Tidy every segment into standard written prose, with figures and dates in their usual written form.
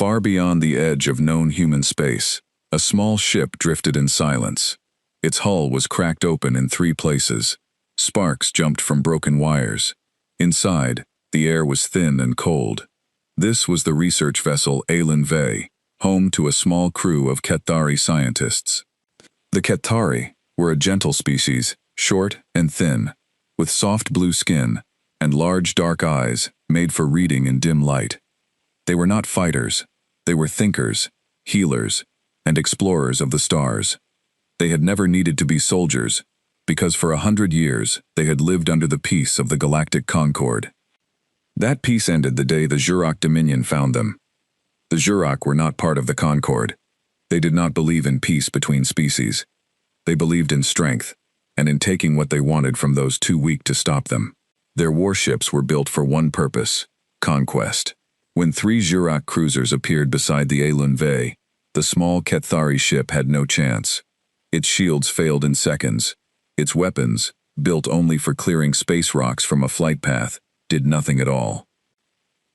Far beyond the edge of known human space, a small ship drifted in silence. Its hull was cracked open in 3 places. Sparks jumped from broken wires. Inside, the air was thin and cold. This was the research vessel HFY, home to a small crew of Kethari scientists. The Kethari were a gentle species, short and thin, with soft blue skin and large dark eyes made for reading in dim light. They were not fighters. They were thinkers, healers, and explorers of the stars. They had never needed to be soldiers, because for 100 years they had lived under the peace of the galactic concord. That peace ended the day the Jurok Dominion found them. The Jurok were not part of the concord. They did not believe in peace between species. They believed in strength, and in taking what they wanted from those too weak to stop them. Their warships were built for one purpose: conquest. When 3 Jurok cruisers appeared beside the HFY, the small Kethari ship had no chance. Its shields failed in seconds. Its weapons, built only for clearing space rocks from a flight path, did nothing at all.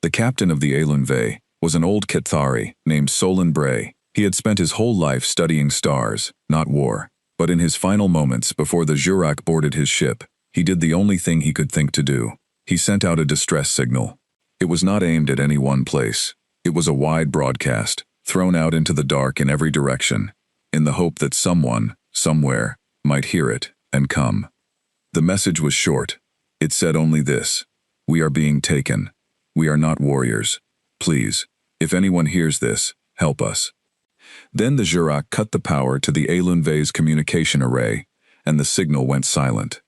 The captain of the HFY was an old Kethari named Solon Bray. He had spent his whole life studying stars, not war. But in his final moments before the Jurok boarded his ship, he did the only thing he could think to do. He sent out a distress signal. It was not aimed at any one place. It was a wide broadcast, thrown out into the dark in every direction, in the hope that someone, somewhere, might hear it and come. The message was short. It said only this: "We are being taken. We are not warriors. Please, if anyone hears this, help us." Then the Jurok cut the power to the HFY's communication array, and the signal went silent.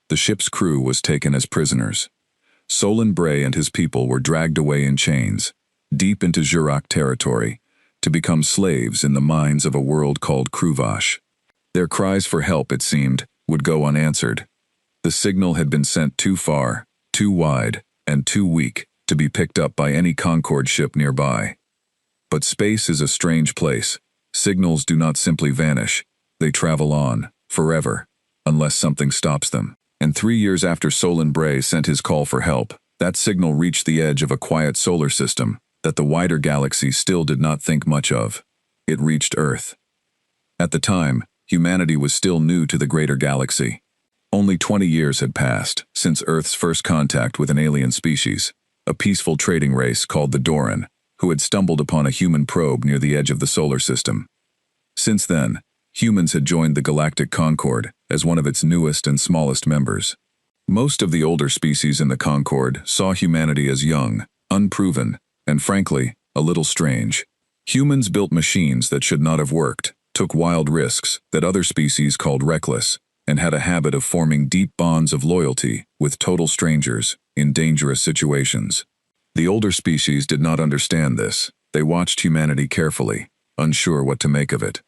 The ship's crew was taken as prisoners. Solon Bray and his people were dragged away in chains, deep into Jurok territory, to become slaves in the mines of a world called Kruvash. Their cries for help, it seemed, would go unanswered. The signal had been sent too far, too wide, and too weak to be picked up by any Concord ship nearby. But space is a strange place. Signals do not simply vanish. They travel on, forever, unless something stops them. And 3 years after Solon Bray sent his call for help, that signal reached the edge of a quiet solar system that the wider galaxy still did not think much of. It reached Earth. At the time, humanity was still new to the greater galaxy. Only 20 years had passed since Earth's first contact with an alien species, a peaceful trading race called the Doran, who had stumbled upon a human probe near the edge of the solar system. Since then, humans had joined the Galactic Concord as one of its newest and smallest members. Most of the older species in the Concord saw humanity as young, unproven, and frankly, a little strange. Humans built machines that should not have worked, took wild risks that other species called reckless, and had a habit of forming deep bonds of loyalty with total strangers in dangerous situations. The older species did not understand this. They watched humanity carefully, unsure what to make of it.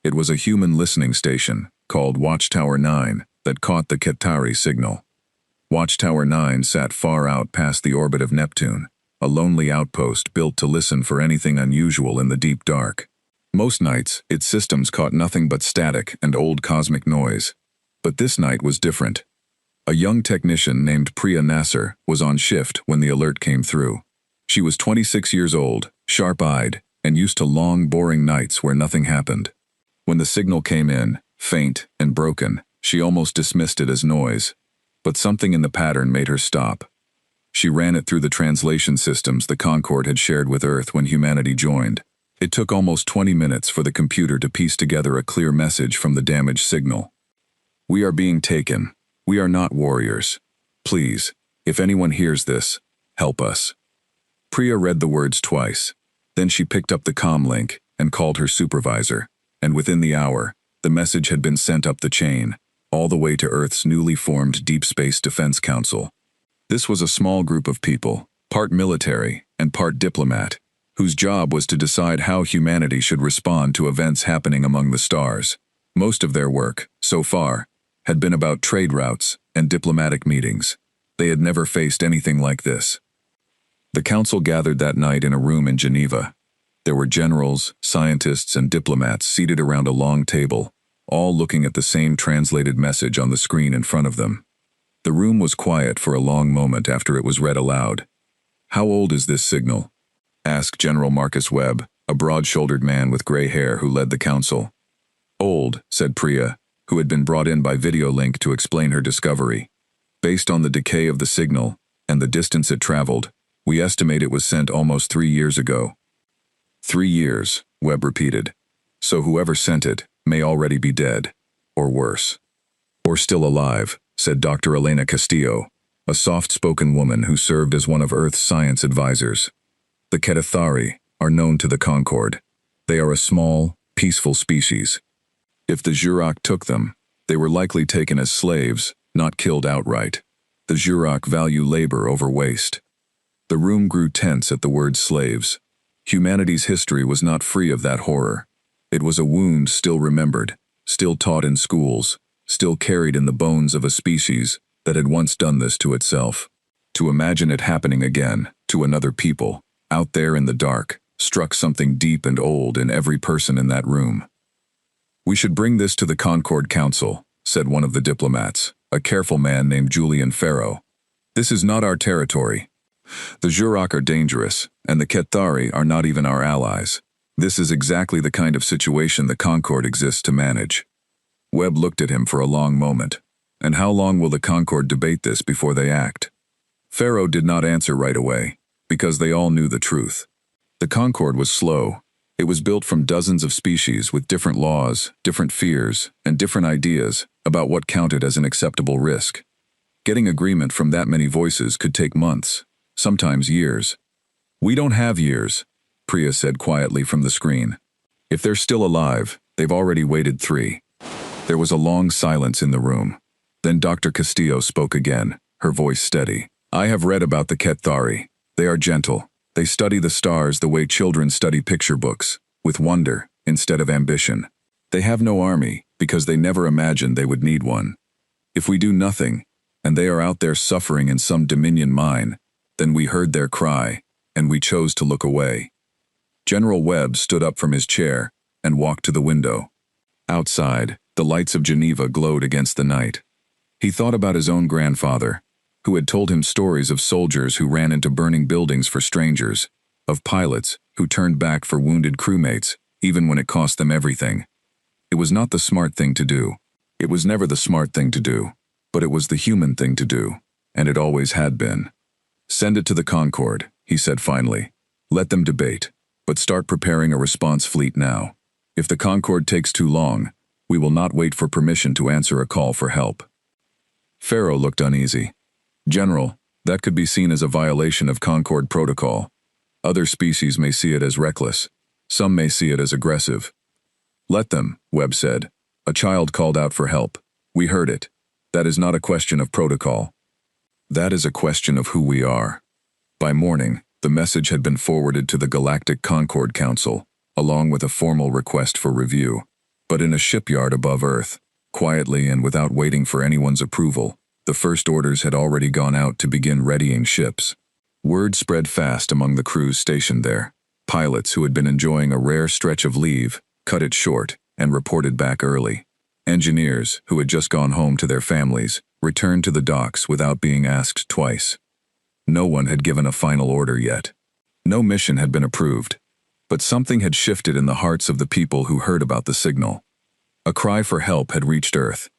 It was a human listening station, called Watchtower 9, that caught the Kethari signal. Watchtower 9 sat far out past the orbit of Neptune, a lonely outpost built to listen for anything unusual in the deep dark. Most nights, its systems caught nothing but static and old cosmic noise. But this night was different. A young technician named Priya Nasser was on shift when the alert came through. She was 26 years old, sharp-eyed, and used to long, boring nights where nothing happened. When the signal came in, faint and broken, she almost dismissed it as noise. But something in the pattern made her stop. She ran it through the translation systems the Concord had shared with Earth when humanity joined. It took almost 20 minutes for the computer to piece together a clear message from the damaged signal. "We are being taken. We are not warriors. Please, if anyone hears this, help us." Priya read the words twice. Then she picked up the comm link and called her supervisor, and within the hour, the message had been sent up the chain, all the way to Earth's newly formed Deep Space Defense Council. This was a small group of people, part military and part diplomat, whose job was to decide how humanity should respond to events happening among the stars. Most of their work, so far, had been about trade routes and diplomatic meetings. They had never faced anything like this. The council gathered that night in a room in Geneva. There were generals, scientists, and diplomats seated around a long table, all looking at the same translated message on the screen in front of them. The room was quiet for a long moment after it was read aloud. "How old is this signal?" asked General Marcus Webb, a broad-shouldered man with gray hair who led the council. Old, said Priya, who had been brought in by video link to explain her discovery. Based on the decay of the signal and the distance it traveled, we estimate it was sent almost 3 years ago. 3 years, Webb repeated. So whoever sent it may already be dead, or worse. Or still alive, said Dr. Elena Castillo, a soft-spoken woman who served as one of Earth's science advisors. The Ketathari are known to the Concord. They are a small, peaceful species. If the Jurok took them, they were likely taken as slaves, not killed outright. The Jurok value labor over waste. The room grew tense at the word slaves. Humanity's history was not free of that horror. It was a wound still remembered, still taught in schools, still carried in the bones of a species that had once done this to itself. To imagine it happening again, to another people, out there in the dark, struck something deep and old in every person in that room. We should bring this to the Concord Council, said one of the diplomats, a careful man named Julian Farrow. This is not our territory. The Jurok are dangerous, and the Ketathari are not even our allies. This is exactly the kind of situation the Concord exists to manage. Webb looked at him for a long moment. And how long will the Concord debate this before they act? Farrow did not answer right away, because they all knew the truth. The Concord was slow. It was built from dozens of species with different laws, different fears, and different ideas about what counted as an acceptable risk. Getting agreement from that many voices could take months, sometimes years. We don't have years, Priya said quietly from the screen. If they're still alive, they've already waited 3. There was a long silence in the room. Then Dr. Castillo spoke again, her voice steady. I have read about the Ketathari. They are gentle. They study the stars the way children study picture books, with wonder instead of ambition. They have no army because they never imagined they would need one. If we do nothing, and they are out there suffering in some dominion mine, then we heard their cry, and we chose to look away. General Webb stood up from his chair and walked to the window. Outside, the lights of Geneva glowed against the night. He thought about his own grandfather, who had told him stories of soldiers who ran into burning buildings for strangers, of pilots who turned back for wounded crewmates, even when it cost them everything. It was not the smart thing to do. It was never the smart thing to do, but it was the human thing to do, and it always had been. Send it to the Concord, he said finally. Let them debate, but start preparing a response fleet now. If the Concord takes too long, we will not wait for permission to answer a call for help. Farrow looked uneasy. General, that could be seen as a violation of Concord protocol. Other species may see it as reckless. Some may see it as aggressive. Let them, Webb said. A child called out for help. We heard it. That is not a question of protocol. That is a question of who we are. By morning, the message had been forwarded to the Galactic Concord Council, along with a formal request for review. But in a shipyard above Earth, quietly and without waiting for anyone's approval, the first orders had already gone out to begin readying ships. Word spread fast among the crews stationed there. Pilots who had been enjoying a rare stretch of leave cut it short and reported back early. Engineers who had just gone home to their families returned to the docks without being asked twice. No one had given a final order yet. No mission had been approved. But something had shifted in the hearts of the people who heard about the signal. A cry for help had reached Earth,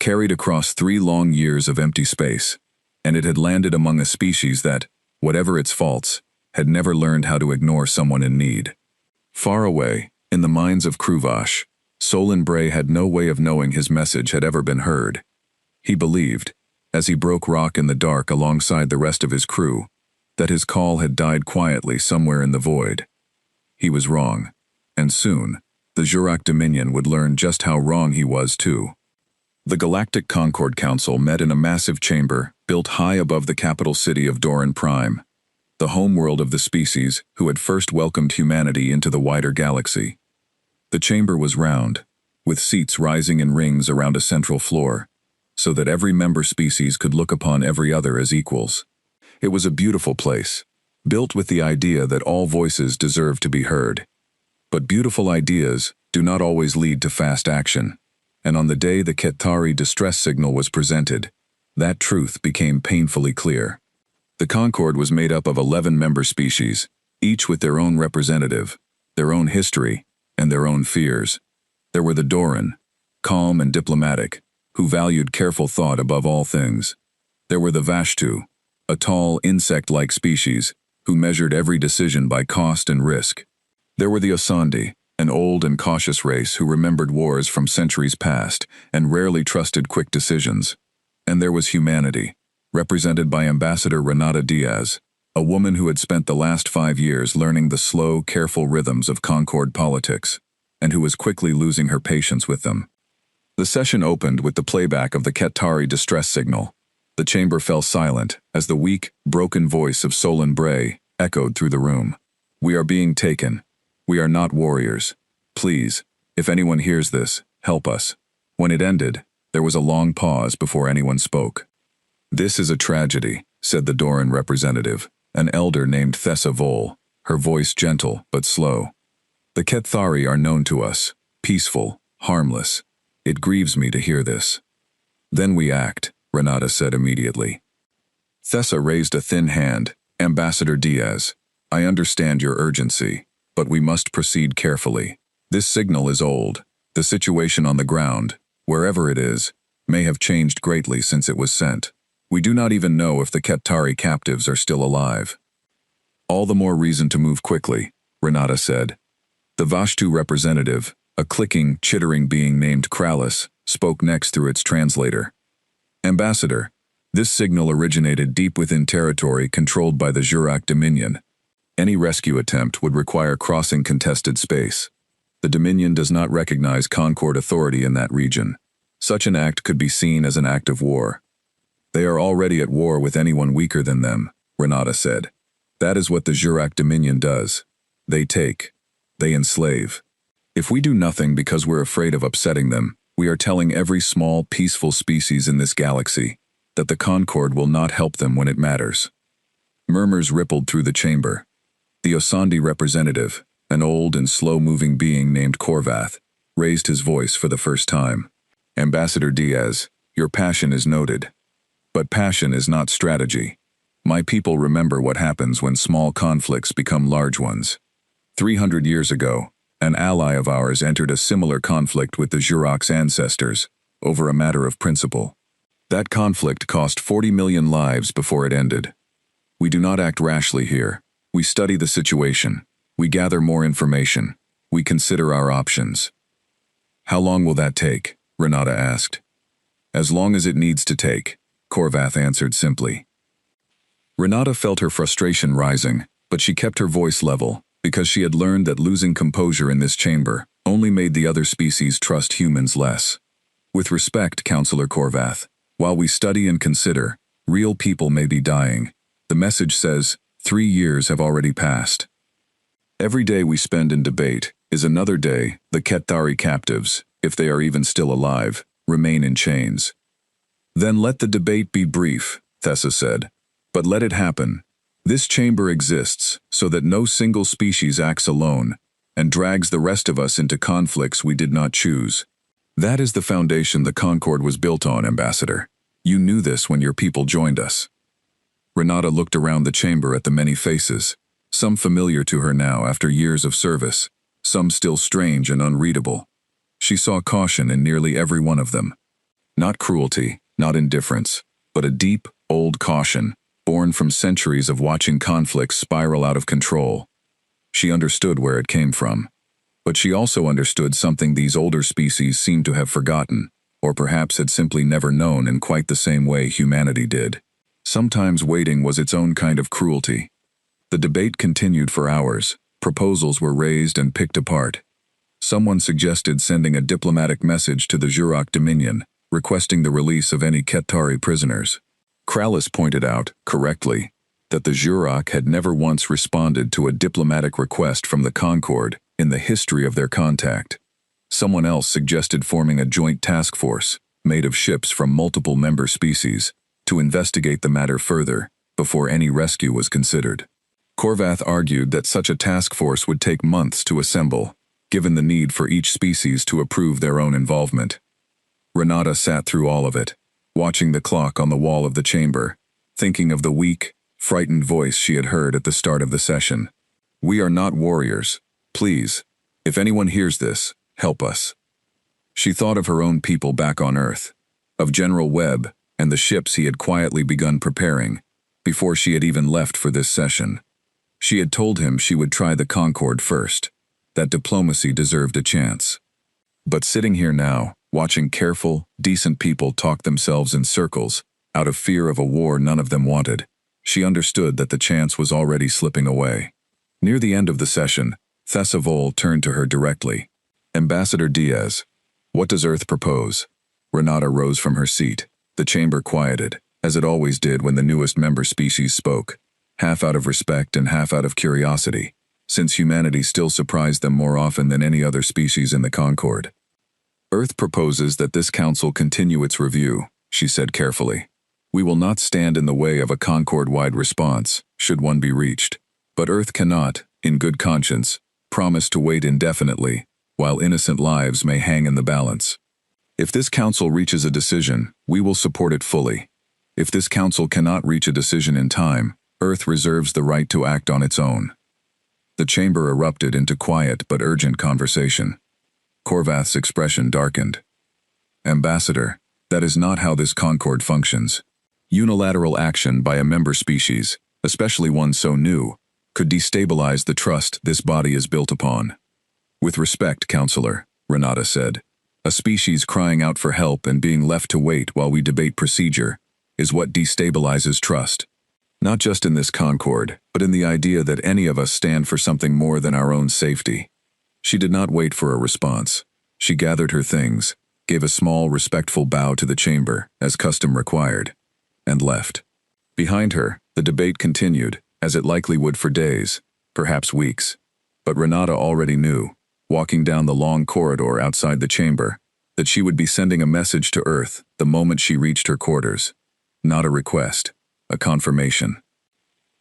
carried across 3 long years of empty space, and it had landed among a species that, whatever its faults, had never learned how to ignore someone in need. Far away, in the mines of Kruvash, Solon Bray had no way of knowing his message had ever been heard. He believed, as he broke rock in the dark alongside the rest of his crew, that his call had died quietly somewhere in the void. He was wrong, and soon, the Jurok Dominion would learn just how wrong he was too. The Galactic Concord Council met in a massive chamber built high above the capital city of Doran Prime, the homeworld of the species who had first welcomed humanity into the wider galaxy. The chamber was round, with seats rising in rings around a central floor, so that every member species could look upon every other as equals. It was a beautiful place, built with the idea that all voices deserve to be heard. But beautiful ideas do not always lead to fast action, and on the day the Ketathari distress signal was presented, that truth became painfully clear. The Concord was made up of 11 member species, each with their own representative, their own history, and their own fears. There were the Doran, calm and diplomatic, who valued careful thought above all things. There were the Vashtu, a tall, insect-like species, who measured every decision by cost and risk. There were the Osandi, an old and cautious race who remembered wars from centuries past and rarely trusted quick decisions. And there was humanity, represented by Ambassador Renata Diaz, a woman who had spent the last 5 years learning the slow, careful rhythms of Concord politics, and who was quickly losing her patience with them. The session opened with the playback of the Qatari distress signal. The chamber fell silent as the weak, broken voice of Solon Bray echoed through the room. "We are being taken. We are not warriors. Please, if anyone hears this, help us." When it ended, there was a long pause before anyone spoke. "This is a tragedy," said the Doran representative, an elder named Thessa Vol, her voice gentle but slow. "The Qatari are known to us, peaceful, harmless. It grieves me to hear this." "Then we act," Renata said immediately. Thessa raised a thin hand. "Ambassador Diaz, I understand your urgency, but we must proceed carefully. This signal is old. The situation on the ground, wherever it is, may have changed greatly since it was sent. We do not even know if the Qatari captives are still alive." "All the more reason to move quickly," Renata said. The Vashtu representative, a clicking, chittering being named Kralis, spoke next through its translator. "Ambassador, this signal originated deep within territory controlled by the Jurak Dominion. Any rescue attempt would require crossing contested space. The Dominion does not recognize Concord authority in that region. Such an act could be seen as an act of war. They are already at war with anyone weaker than them," Renata said. "That is what the Jurak Dominion does. They take. They enslave. If we do nothing because we're afraid of upsetting them, we are telling every small, peaceful species in this galaxy that the Concord will not help them when it matters." Murmurs rippled through the chamber. The Osandi representative, an old and slow-moving being named Korvath, raised his voice for the first time. "Ambassador Diaz, your passion is noted. But passion is not strategy. My people remember what happens when small conflicts become large ones. 300 years ago, an ally of ours entered a similar conflict with the Jurak's ancestors over a matter of principle. That conflict cost 40 million lives before it ended. We do not act rashly here. We study the situation. We gather more information. We consider our options." "How long will that take?" Renata asked. "As long as it needs to take," Korvath answered simply. Renata felt her frustration rising, but she kept her voice level, because she had learned that losing composure in this chamber only made the other species trust humans less. "With respect, Counselor Korvath, while we study and consider, real people may be dying. The message says, 3 years have already passed. Every day we spend in debate is another day the Qatari captives, if they are even still alive, remain in chains." "Then let the debate be brief," Thessa said, "but let it happen. This chamber exists so that no single species acts alone and drags the rest of us into conflicts we did not choose. That is the foundation the Concord was built on, Ambassador. You knew this when your people joined us." Renata looked around the chamber at the many faces, some familiar to her now after years of service, some still strange and unreadable. She saw caution in nearly every one of them. Not cruelty, not indifference, but a deep, old caution, born from centuries of watching conflicts spiral out of control. She understood where it came from. But she also understood something these older species seemed to have forgotten, or perhaps had simply never known in quite the same way humanity did. Sometimes waiting was its own kind of cruelty. The debate continued for hours. Proposals were raised and picked apart. Someone suggested sending a diplomatic message to the Jurak Dominion, requesting the release of any Qatari prisoners. Kralis pointed out, correctly, that the Jurak had never once responded to a diplomatic request from the Concord in the history of their contact. Someone else suggested forming a joint task force, made of ships from multiple member species, to investigate the matter further, before any rescue was considered. Korvath argued that such a task force would take months to assemble, given the need for each species to approve their own involvement. Renata sat through all of it, watching the clock on the wall of the chamber, thinking of the weak, frightened voice she had heard at the start of the session. We are not warriors. Please, if anyone hears this, help us." She thought of her own people back on Earth, of General Webb and the ships he had quietly begun preparing, before she had even left for this session. She had told him she would try the Concorde first, that diplomacy deserved a chance. But sitting here now, watching careful, decent people talk themselves in circles, out of fear of a war none of them wanted, she understood that the chance was already slipping away. Near the end of the session, Thessa Vol turned to her directly. "Ambassador Diaz, what does Earth propose?" Renata rose from her seat. The chamber quieted, as it always did when the newest member species spoke, half out of respect and half out of curiosity, since humanity still surprised them more often than any other species in the Concorde. "Earth proposes that this council continue its review," she said carefully. "We will not stand in the way of a Concorde-wide response, should one be reached. But Earth cannot, in good conscience, promise to wait indefinitely, while innocent lives may hang in the balance. If this council reaches a decision, we will support it fully. If this council cannot reach a decision in time, Earth reserves the right to act on its own." The chamber erupted into quiet but urgent conversation. Korvath's expression darkened. "Ambassador, that is not how this Concorde functions. Unilateral action by a member species, especially one so new, could destabilize the trust this body is built upon." "With respect, Counselor," Renata said, "a species crying out for help and being left to wait while we debate procedure is what destabilizes trust. Not just in this Concorde, but in the idea that any of us stand for something more than our own safety." She did not wait for a response. She gathered her things, gave a small, respectful bow to the chamber, as custom required, and left. Behind her, the debate continued, as it likely would for days, perhaps weeks. But Renata already knew, walking down the long corridor outside the chamber, that she would be sending a message to Earth the moment she reached her quarters. Not a request, a confirmation.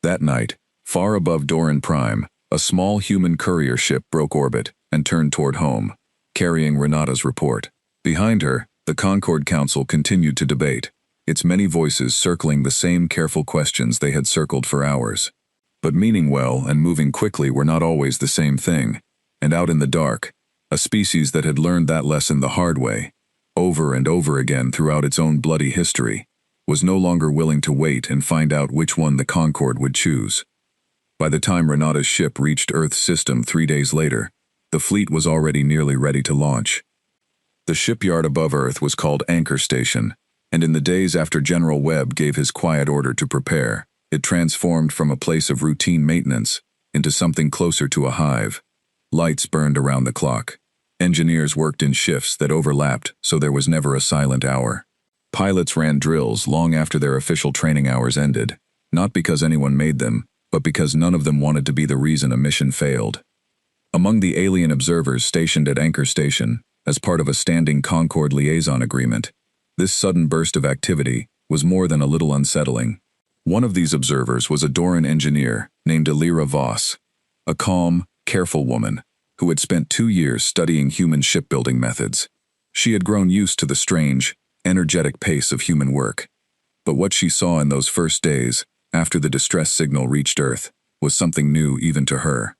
That night, far above Doran Prime, a small human courier ship broke orbit and turned toward home, carrying Renata's report. Behind her, the Concorde Council continued to debate, its many voices circling the same careful questions they had circled for hours. But meaning well and moving quickly were not always the same thing, and out in the dark, a species that had learned that lesson the hard way, over and over again throughout its own bloody history, was no longer willing to wait and find out which one the Concorde would choose. By the time Renata's ship reached Earth's system 3 days later, the fleet was already nearly ready to launch. The shipyard above Earth was called Anchor Station, and in the days after General Webb gave his quiet order to prepare, it transformed from a place of routine maintenance into something closer to a hive. Lights burned around the clock. Engineers worked in shifts that overlapped, so there was never a silent hour. Pilots ran drills long after their official training hours ended, not because anyone made them, but because none of them wanted to be the reason a mission failed. Among the alien observers stationed at Anchor Station, as part of a standing Concorde liaison agreement, this sudden burst of activity was more than a little unsettling. One of these observers was a Doran engineer named Elira Voss, a calm, careful woman who had spent 2 years studying human shipbuilding methods. She had grown used to the strange, energetic pace of human work. But what she saw in those first days, after the distress signal reached Earth, was something new even to her.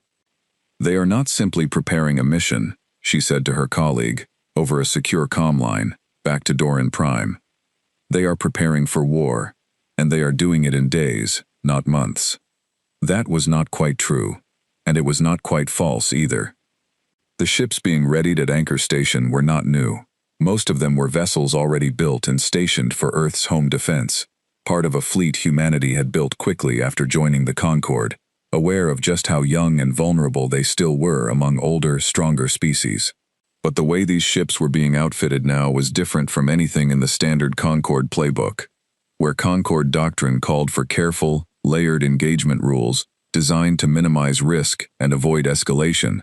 "They are not simply preparing a mission," she said to her colleague, over a secure comm line, back to Doran Prime. "They are preparing for war, and they are doing it in days, not months." That was not quite true, and it was not quite false either. The ships being readied at Anchor Station were not new. Most of them were vessels already built and stationed for Earth's home defense, part of a fleet humanity had built quickly after joining the Concorde, aware of just how young and vulnerable they still were among older, stronger species. But the way these ships were being outfitted now was different from anything in the standard Concorde playbook, where Concorde doctrine called for careful, layered engagement rules designed to minimize risk and avoid escalation.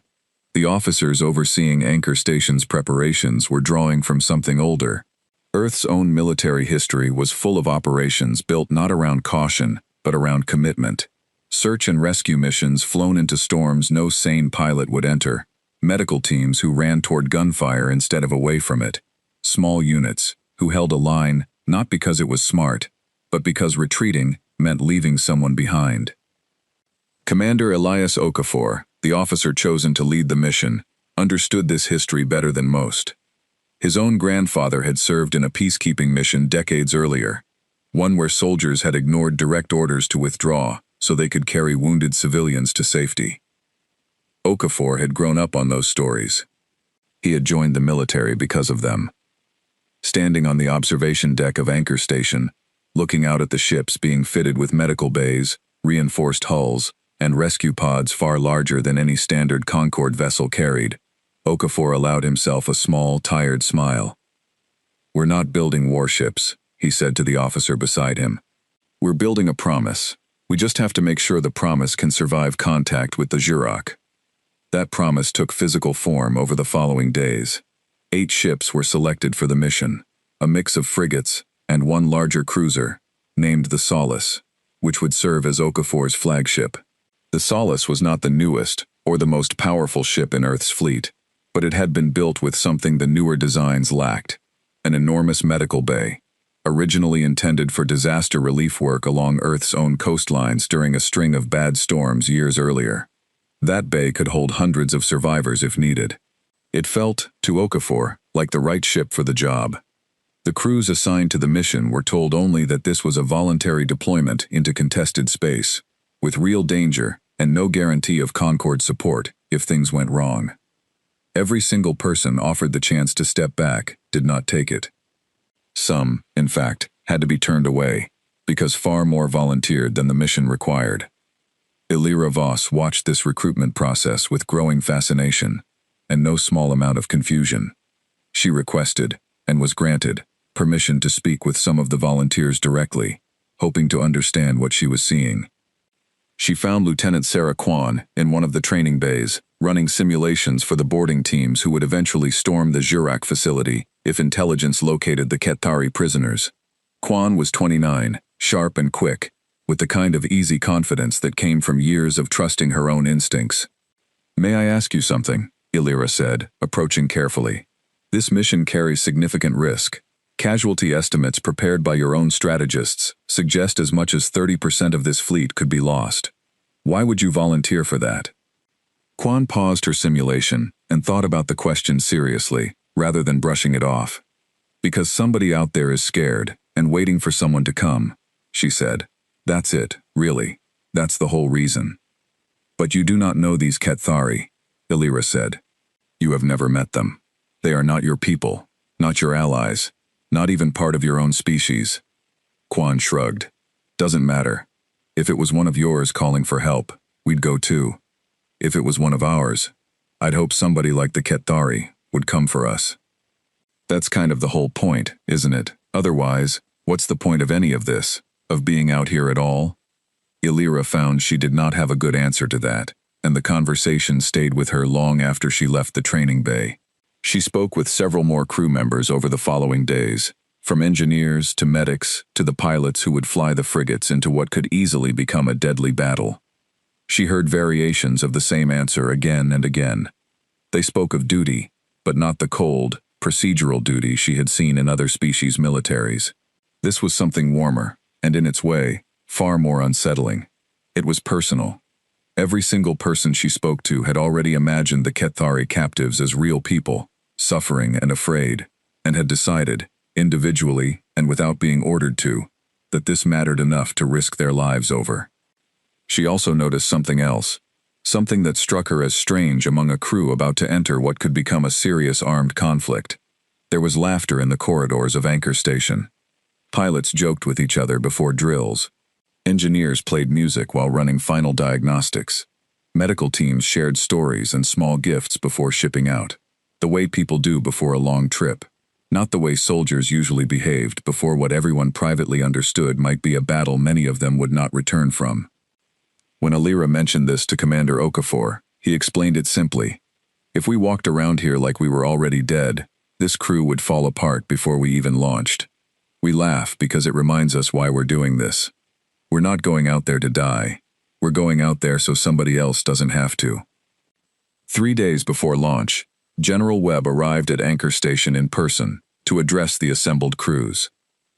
The officers overseeing Anchor Station's preparations were drawing from something older. Earth's own military history was full of operations built not around caution, but around commitment. Search and rescue missions flown into storms no sane pilot would enter. Medical teams who ran toward gunfire instead of away from it. Small units who held a line not because it was smart, but because retreating meant leaving someone behind. Commander Elias Okafor, the officer chosen to lead the mission, understood this history better than most. His own grandfather had served in a peacekeeping mission decades earlier, one where soldiers had ignored direct orders to withdraw so they could carry wounded civilians to safety. Okafor had grown up on those stories. He had joined the military because of them. Standing on the observation deck of Anchor Station, looking out at the ships being fitted with medical bays, reinforced hulls, and rescue pods far larger than any standard Concorde vessel carried, Okafor allowed himself a small, tired smile. "We're not building warships," he said to the officer beside him. "We're building a promise. We just have to make sure the promise can survive contact with the Zhurak." That promise took physical form over the following days. 8 ships were selected for the mission, a mix of frigates and one larger cruiser, named the Solace, which would serve as Okafor's flagship. The Solace was not the newest or the most powerful ship in Earth's fleet, but it had been built with something the newer designs lacked: an enormous medical bay, originally intended for disaster relief work along Earth's own coastlines during a string of bad storms years earlier. That bay could hold hundreds of survivors if needed. It felt, to Okafor, like the right ship for the job. The crews assigned to the mission were told only that this was a voluntary deployment into contested space, with real danger and no guarantee of Concorde support if things went wrong. Every single person offered the chance to step back did not take it. Some, in fact, had to be turned away, because far more volunteered than the mission required. Illyra Voss watched this recruitment process with growing fascination and no small amount of confusion. She requested, and was granted, permission to speak with some of the volunteers directly, hoping to understand what she was seeing. She found Lieutenant Sarah Kwan in one of the training bays, running simulations for the boarding teams who would eventually storm the Zhurak facility if intelligence located the Kethari prisoners. Kwan was 29, sharp and quick, with the kind of easy confidence that came from years of trusting her own instincts. "May I ask you something?" Illyra said, approaching carefully. "This mission carries significant risk. Casualty estimates prepared by your own strategists suggest as much as 30% of this fleet could be lost. Why would you volunteer for that?" Kwan paused her simulation and thought about the question seriously, rather than brushing it off. "Because somebody out there is scared and waiting for someone to come," she said. "That's it, really. That's the whole reason." "But you do not know these Kethari," Illyra said. "You have never met them. They are not your people, not your allies, not even part of your own species." Kwan shrugged. "Doesn't matter. If it was one of yours calling for help, we'd go too. If it was one of ours, I'd hope somebody like the Kethari would come for us. That's kind of the whole point, isn't it? Otherwise, what's the point of any of this, of being out here at all?" Illyra found she did not have a good answer to that, and the conversation stayed with her long after she left the training bay. She spoke with several more crew members over the following days, from engineers to medics to the pilots who would fly the frigates into what could easily become a deadly battle. She heard variations of the same answer again and again. They spoke of duty, but not the cold, procedural duty she had seen in other species' militaries. This was something warmer, and in its way, far more unsettling. It was personal. Every single person she spoke to had already imagined the Kethari captives as real people, suffering and afraid, and had decided, individually and without being ordered to, that this mattered enough to risk their lives over. She also noticed something else, something that struck her as strange among a crew about to enter what could become a serious armed conflict. There was laughter in the corridors of Anchor Station. Pilots joked with each other before drills. Engineers played music while running final diagnostics. Medical teams shared stories and small gifts before shipping out, the way people do before a long trip, not the way soldiers usually behaved before what everyone privately understood might be a battle many of them would not return from. When Illyra mentioned this to Commander Okafor, he explained it simply. "If we walked around here like we were already dead, this crew would fall apart before we even launched. We laugh because it reminds us why we're doing this. We're not going out there to die. We're going out there so somebody else doesn't have to." 3 days before launch, General Webb arrived at Anchor Station in person to address the assembled crews.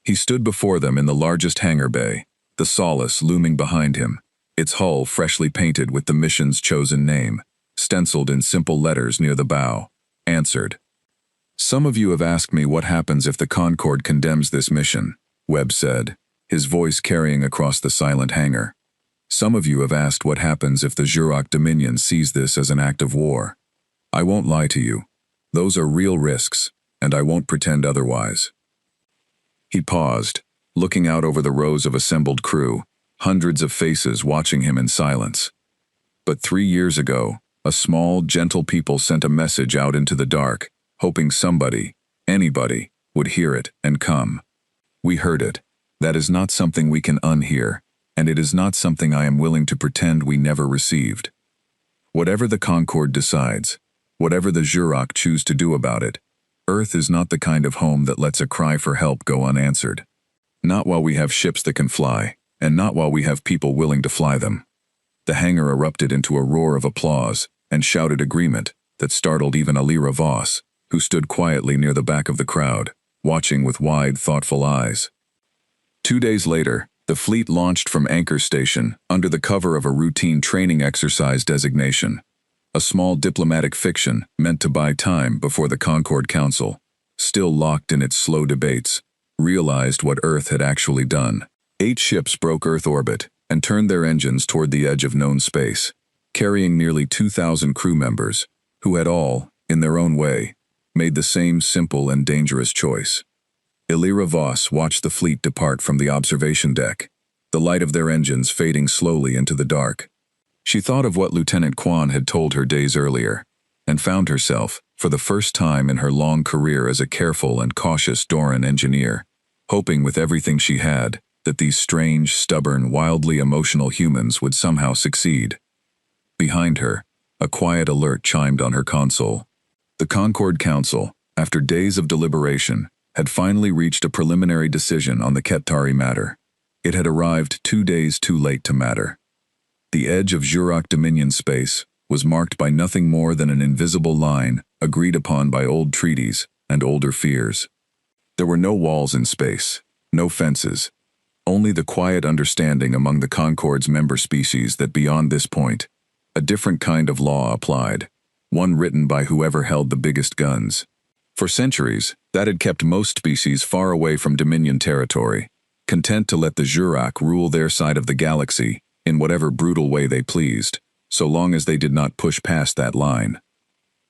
He stood before them in the largest hangar bay, the Solace looming behind him, its hull freshly painted with the mission's chosen name, stenciled in simple letters near the bow. Answered. Some of you have asked me what happens if the Concorde condemns this mission, Webb said, his voice carrying across the silent hangar. Some of you have asked what happens if the Jurok Dominion sees this as an act of war. I won't lie to you. Those are real risks, and I won't pretend otherwise. He paused, looking out over the rows of assembled crew, hundreds of faces watching him in silence. But 3 years ago, a small, gentle people sent a message out into the dark, hoping somebody, anybody, would hear it and come. We heard it. That is not something we can unhear, and it is not something I am willing to pretend we never received. Whatever the Concorde decides, whatever the Jurok choose to do about it, Earth is not the kind of home that lets a cry for help go unanswered. Not while we have ships that can fly, and not while we have people willing to fly them. The hangar erupted into a roar of applause and shouted agreement that startled even Alira Voss, who stood quietly near the back of the crowd, watching with wide, thoughtful eyes. 2 days later, the fleet launched from Anchor Station under the cover of a routine training exercise designation, a small diplomatic fiction meant to buy time before the Concorde Council, still locked in its slow debates, realized what Earth had actually done. 8 ships broke Earth orbit and turned their engines toward the edge of known space, carrying nearly 2,000 crew members, who had all, in their own way, made the same simple and dangerous choice. Alira Voss watched the fleet depart from the observation deck, the light of their engines fading slowly into the dark. She thought of what Lieutenant Kwan had told her days earlier, and found herself, for the first time in her long career as a careful and cautious Doran engineer, hoping with everything she had that these strange, stubborn, wildly emotional humans would somehow succeed. Behind her, a quiet alert chimed on her console. The Concorde Council, after days of deliberation, had finally reached a preliminary decision on the Ketari matter. It had arrived 2 days too late to matter. The edge of Jurok Dominion space was marked by nothing more than an invisible line agreed upon by old treaties and older fears. There were no walls in space, no fences, only the quiet understanding among the Concorde's member species that beyond this point, a different kind of law applied, one written by whoever held the biggest guns. For centuries, that had kept most species far away from Dominion territory, content to let the Jurok rule their side of the galaxy in whatever brutal way they pleased, so long as they did not push past that line.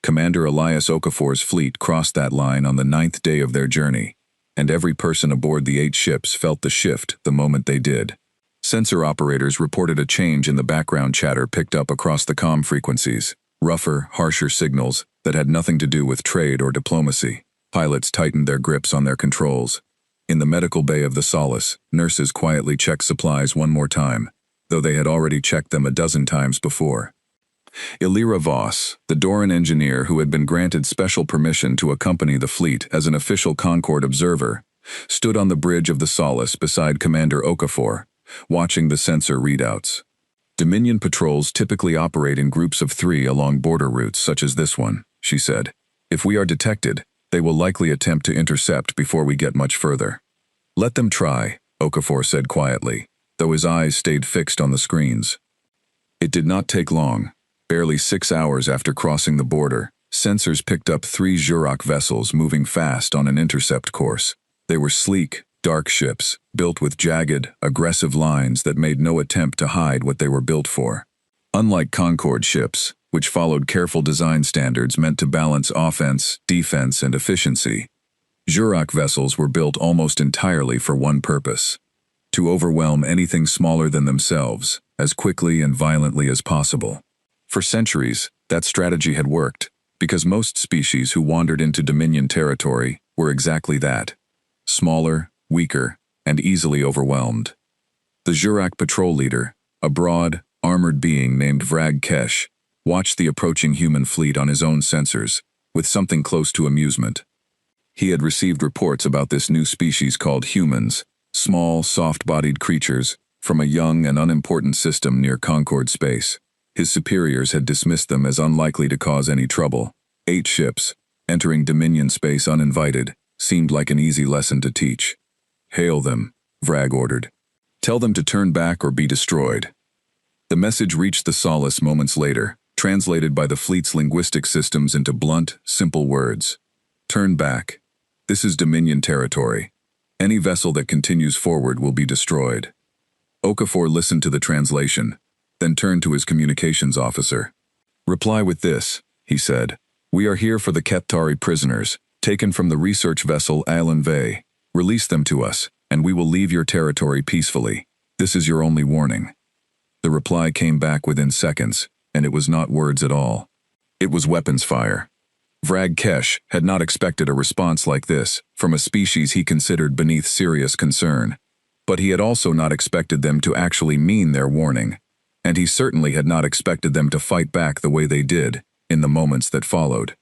Commander Elias Okafor's fleet crossed that line on the 9th day of their journey, and every person aboard the 8 ships felt the shift the moment they did. Sensor operators reported a change in the background chatter picked up across the comm frequencies, rougher, harsher signals that had nothing to do with trade or diplomacy. Pilots tightened their grips on their controls. In the medical bay of the Solace, nurses quietly checked supplies one more time, though they had already checked them a dozen times before. Alira Voss, the Doran engineer who had been granted special permission to accompany the fleet as an official Concorde observer, stood on the bridge of the Solace beside Commander Okafor, watching the sensor readouts. Dominion patrols typically operate in groups of 3 along border routes such as this one, she said. If we are detected, they will likely attempt to intercept before we get much further. Let them try, Okafor said quietly, though his eyes stayed fixed on the screens. It did not take long. Barely 6 hours after crossing the border, sensors picked up 3 Jurok vessels moving fast on an intercept course. They were sleek, dark ships, built with jagged, aggressive lines that made no attempt to hide what they were built for. Unlike Concorde ships, which followed careful design standards meant to balance offense, defense, and efficiency, Jurok vessels were built almost entirely for one purpose: to overwhelm anything smaller than themselves as quickly and violently as possible. For centuries, that strategy had worked, because most species who wandered into Dominion territory were exactly that: smaller, weaker, and easily overwhelmed. The Jurok patrol leader, a broad, armored being named Vrag Kesh, watched the approaching human fleet on his own sensors, with something close to amusement. He had received reports about this new species called humans, small, soft-bodied creatures from a young and unimportant system near Concorde space. His superiors had dismissed them as unlikely to cause any trouble. 8 ships, entering Dominion space uninvited, seemed like an easy lesson to teach. Hail them, Vrag ordered. Tell them to turn back or be destroyed. The message reached the Solace moments later, translated by the fleet's linguistic systems into blunt, simple words. Turn back. This is Dominion territory. Any vessel that continues forward will be destroyed. Okafor listened to the translation, then turned to his communications officer. Reply with this, he said. We are here for the Ketari prisoners, taken from the research vessel Alan Vey. Release them to us, and we will leave your territory peacefully. This is your only warning. The reply came back within seconds, and it was not words at all. It was weapons fire. Vrag Kesh had not expected a response like this from a species he considered beneath serious concern, but he had also not expected them to actually mean their warning, and he certainly had not expected them to fight back the way they did in the moments that followed.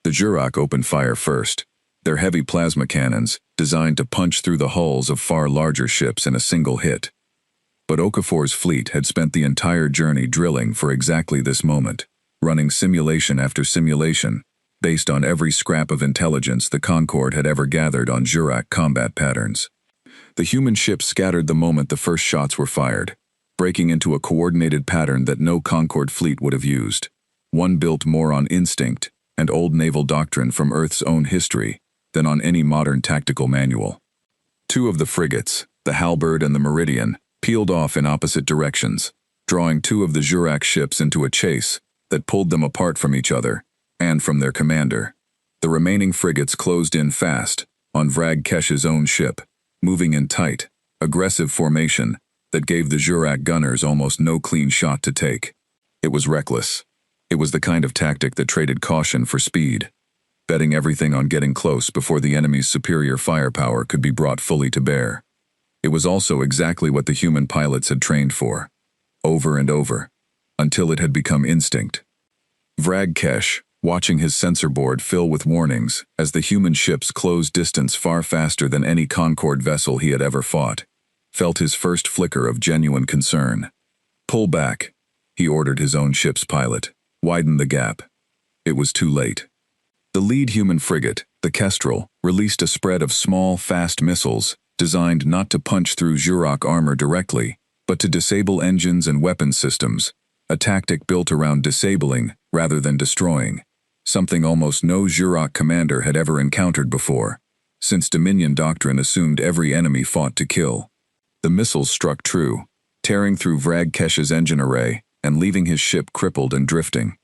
The Jurak opened fire first, their heavy plasma cannons designed to punch through the hulls of far larger ships in a single hit. But Okafor's fleet had spent the entire journey drilling for exactly this moment, running simulation after simulation, based on every scrap of intelligence the Concorde had ever gathered on Jurak combat patterns. The human ships scattered the moment the first shots were fired, breaking into a coordinated pattern that no Concorde fleet would have used, one built more on instinct and old naval doctrine from Earth's own history than on any modern tactical manual. Two of the frigates, the Halberd and the Meridian, peeled off in opposite directions, drawing two of the Jurak ships into a chase that pulled them apart from each other and from their commander. The remaining frigates closed in fast on Vrag Kesh's own ship, moving in tight, aggressive formation that gave the Jurak gunners almost no clean shot to take. It was reckless. It was the kind of tactic that traded caution for speed, betting everything on getting close before the enemy's superior firepower could be brought fully to bear. It was also exactly what the human pilots had trained for, over and over, until it had become instinct. Vrag Kesh, watching his sensor board fill with warnings as the human ships closed distance far faster than any Concorde vessel he had ever fought, felt his first flicker of genuine concern. Pull back, he ordered his own ship's pilot. Widen the gap. It was too late. The lead human frigate, the Kestrel, released a spread of small, fast missiles designed not to punch through Jurak armor directly, but to disable engines and weapon systems, a tactic built around disabling rather than destroying, something almost no Jurak commander had ever encountered before, since Dominion doctrine assumed every enemy fought to kill. The missiles struck true, tearing through Vrag Kesh's engine array and leaving his ship crippled and drifting.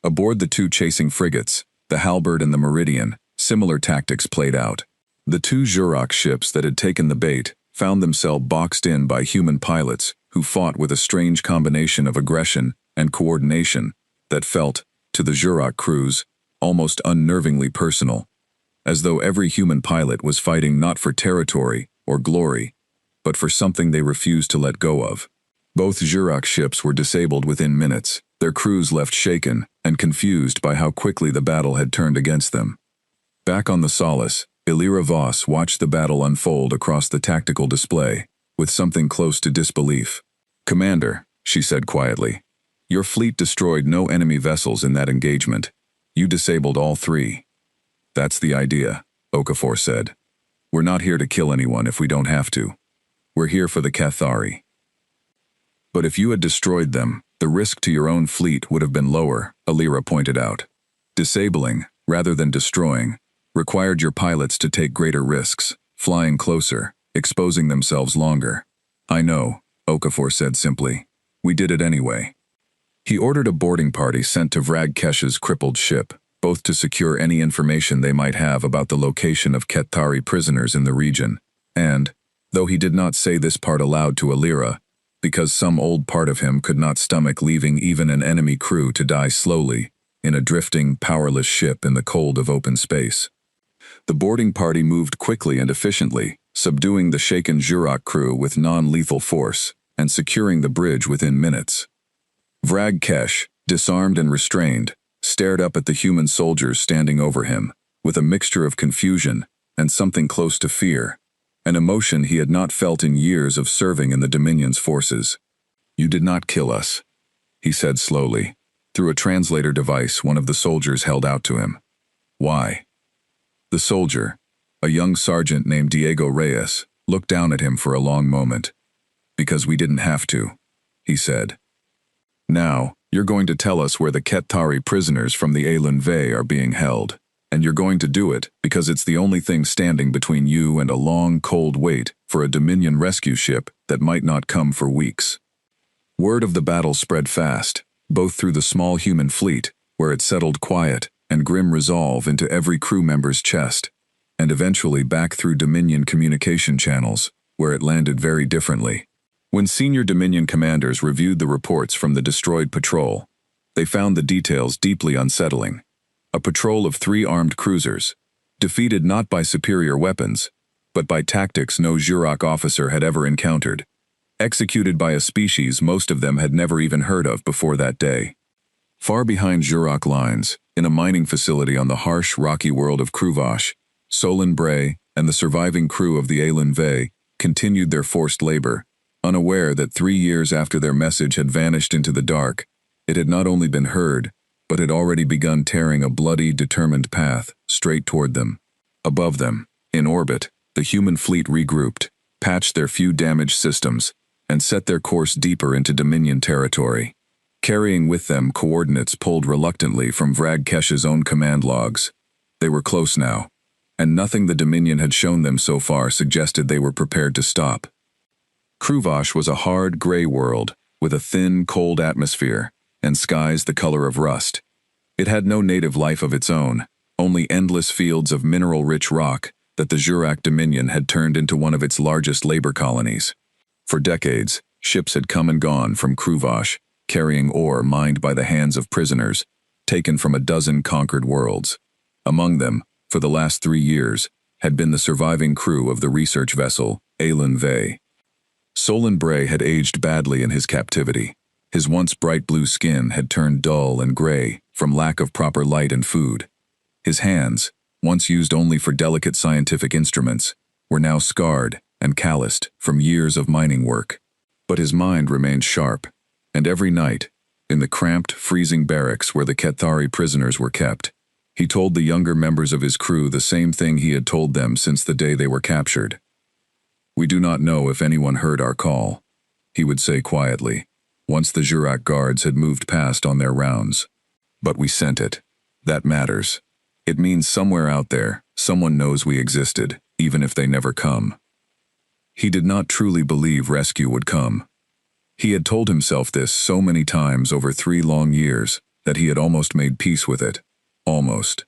Aboard the two chasing frigates, the Halberd and the Meridian, similar tactics played out. The two Jurak ships that had taken the bait found themselves boxed in by human pilots who fought with a strange combination of aggression and coordination that felt, to the Jurak crews, almost unnervingly personal, as though every human pilot was fighting not for territory or glory, but for something they refused to let go of. Both Jurak ships were disabled within minutes, their crews left shaken and confused by how quickly the battle had turned against them. Back on the Solace, Illyra Voss watched the battle unfold across the tactical display, with something close to disbelief. "Commander," she said quietly, "your fleet destroyed no enemy vessels in that engagement. You disabled all three." "That's the idea," Okafor said. "We're not here to kill anyone if we don't have to. We're here for the Cathari." "But if you had destroyed them, the risk to your own fleet would have been lower," Illyra pointed out. "Disabling, rather than destroying, required your pilots to take greater risks, flying closer, exposing themselves longer." "I know," Okafor said simply. "We did it anyway." He ordered a boarding party sent to Vrag Kesh's crippled ship, both to secure any information they might have about the location of Ketari prisoners in the region, and, though he did not say this part aloud to Illyra, because some old part of him could not stomach leaving even an enemy crew to die slowly in a drifting, powerless ship in the cold of open space. The boarding party moved quickly and efficiently, subduing the shaken Jurak crew with non-lethal force and securing the bridge within minutes. Vrag Kesh, disarmed and restrained, stared up at the human soldiers standing over him, with a mixture of confusion and something close to fear, an emotion he had not felt in years of serving in the Dominion's forces. "You did not kill us," he said slowly, through a translator device one of the soldiers held out to him. "Why?" The soldier, a young sergeant named Diego Reyes, looked down at him for a long moment. "Because we didn't have to," he said. Now, you're going to tell us where the Ketari prisoners from the HFY are being held, and you're going to do it because it's the only thing standing between you and a long, cold wait for a Dominion rescue ship that might not come for weeks. Word of the battle spread fast, both through the small human fleet, where it settled quiet and grim resolve into every crew member's chest, and eventually back through Dominion communication channels, where it landed very differently. When senior Dominion commanders reviewed the reports from the destroyed patrol, they found the details deeply unsettling. A patrol of 3 armed cruisers, defeated not by superior weapons, but by tactics no Jurok officer had ever encountered, executed by a species most of them had never even heard of before that day. Far behind Jurok lines, in a mining facility on the harsh, rocky world of Kruvash, Solon Bray and the surviving crew of the HFY continued their forced labor, unaware that 3 years after their message had vanished into the dark, it had not only been heard, but had already begun tearing a bloody, determined path straight toward them. Above them, in orbit, the human fleet regrouped, patched their few damaged systems, and set their course deeper into Dominion territory, carrying with them coordinates pulled reluctantly from Vrag Kesh's own command logs. They were close now, and nothing the Dominion had shown them so far suggested they were prepared to stop. Kruvash was a hard, gray world, with a thin, cold atmosphere, and skies the color of rust. It had no native life of its own, only endless fields of mineral-rich rock that the Jurok Dominion had turned into one of its largest labor colonies. For decades, ships had come and gone from Kruvash, carrying ore mined by the hands of prisoners, taken from a dozen conquered worlds. Among them, for the last 3 years, had been the surviving crew of the research vessel, HFY. Solon Bray had aged badly in his captivity. His once bright blue skin had turned dull and gray from lack of proper light and food. His hands, once used only for delicate scientific instruments, were now scarred and calloused from years of mining work. But his mind remained sharp, and every night, in the cramped, freezing barracks where the Ketari prisoners were kept, he told the younger members of his crew the same thing he had told them since the day they were captured. "We do not know if anyone heard our call," he would say quietly, once the Jurok guards had moved past on their rounds. "But we sent it. That matters. It means somewhere out there, someone knows we existed, even if they never come." He did not truly believe rescue would come. He had told himself this so many times over 3 long years that he had almost made peace with it. Almost.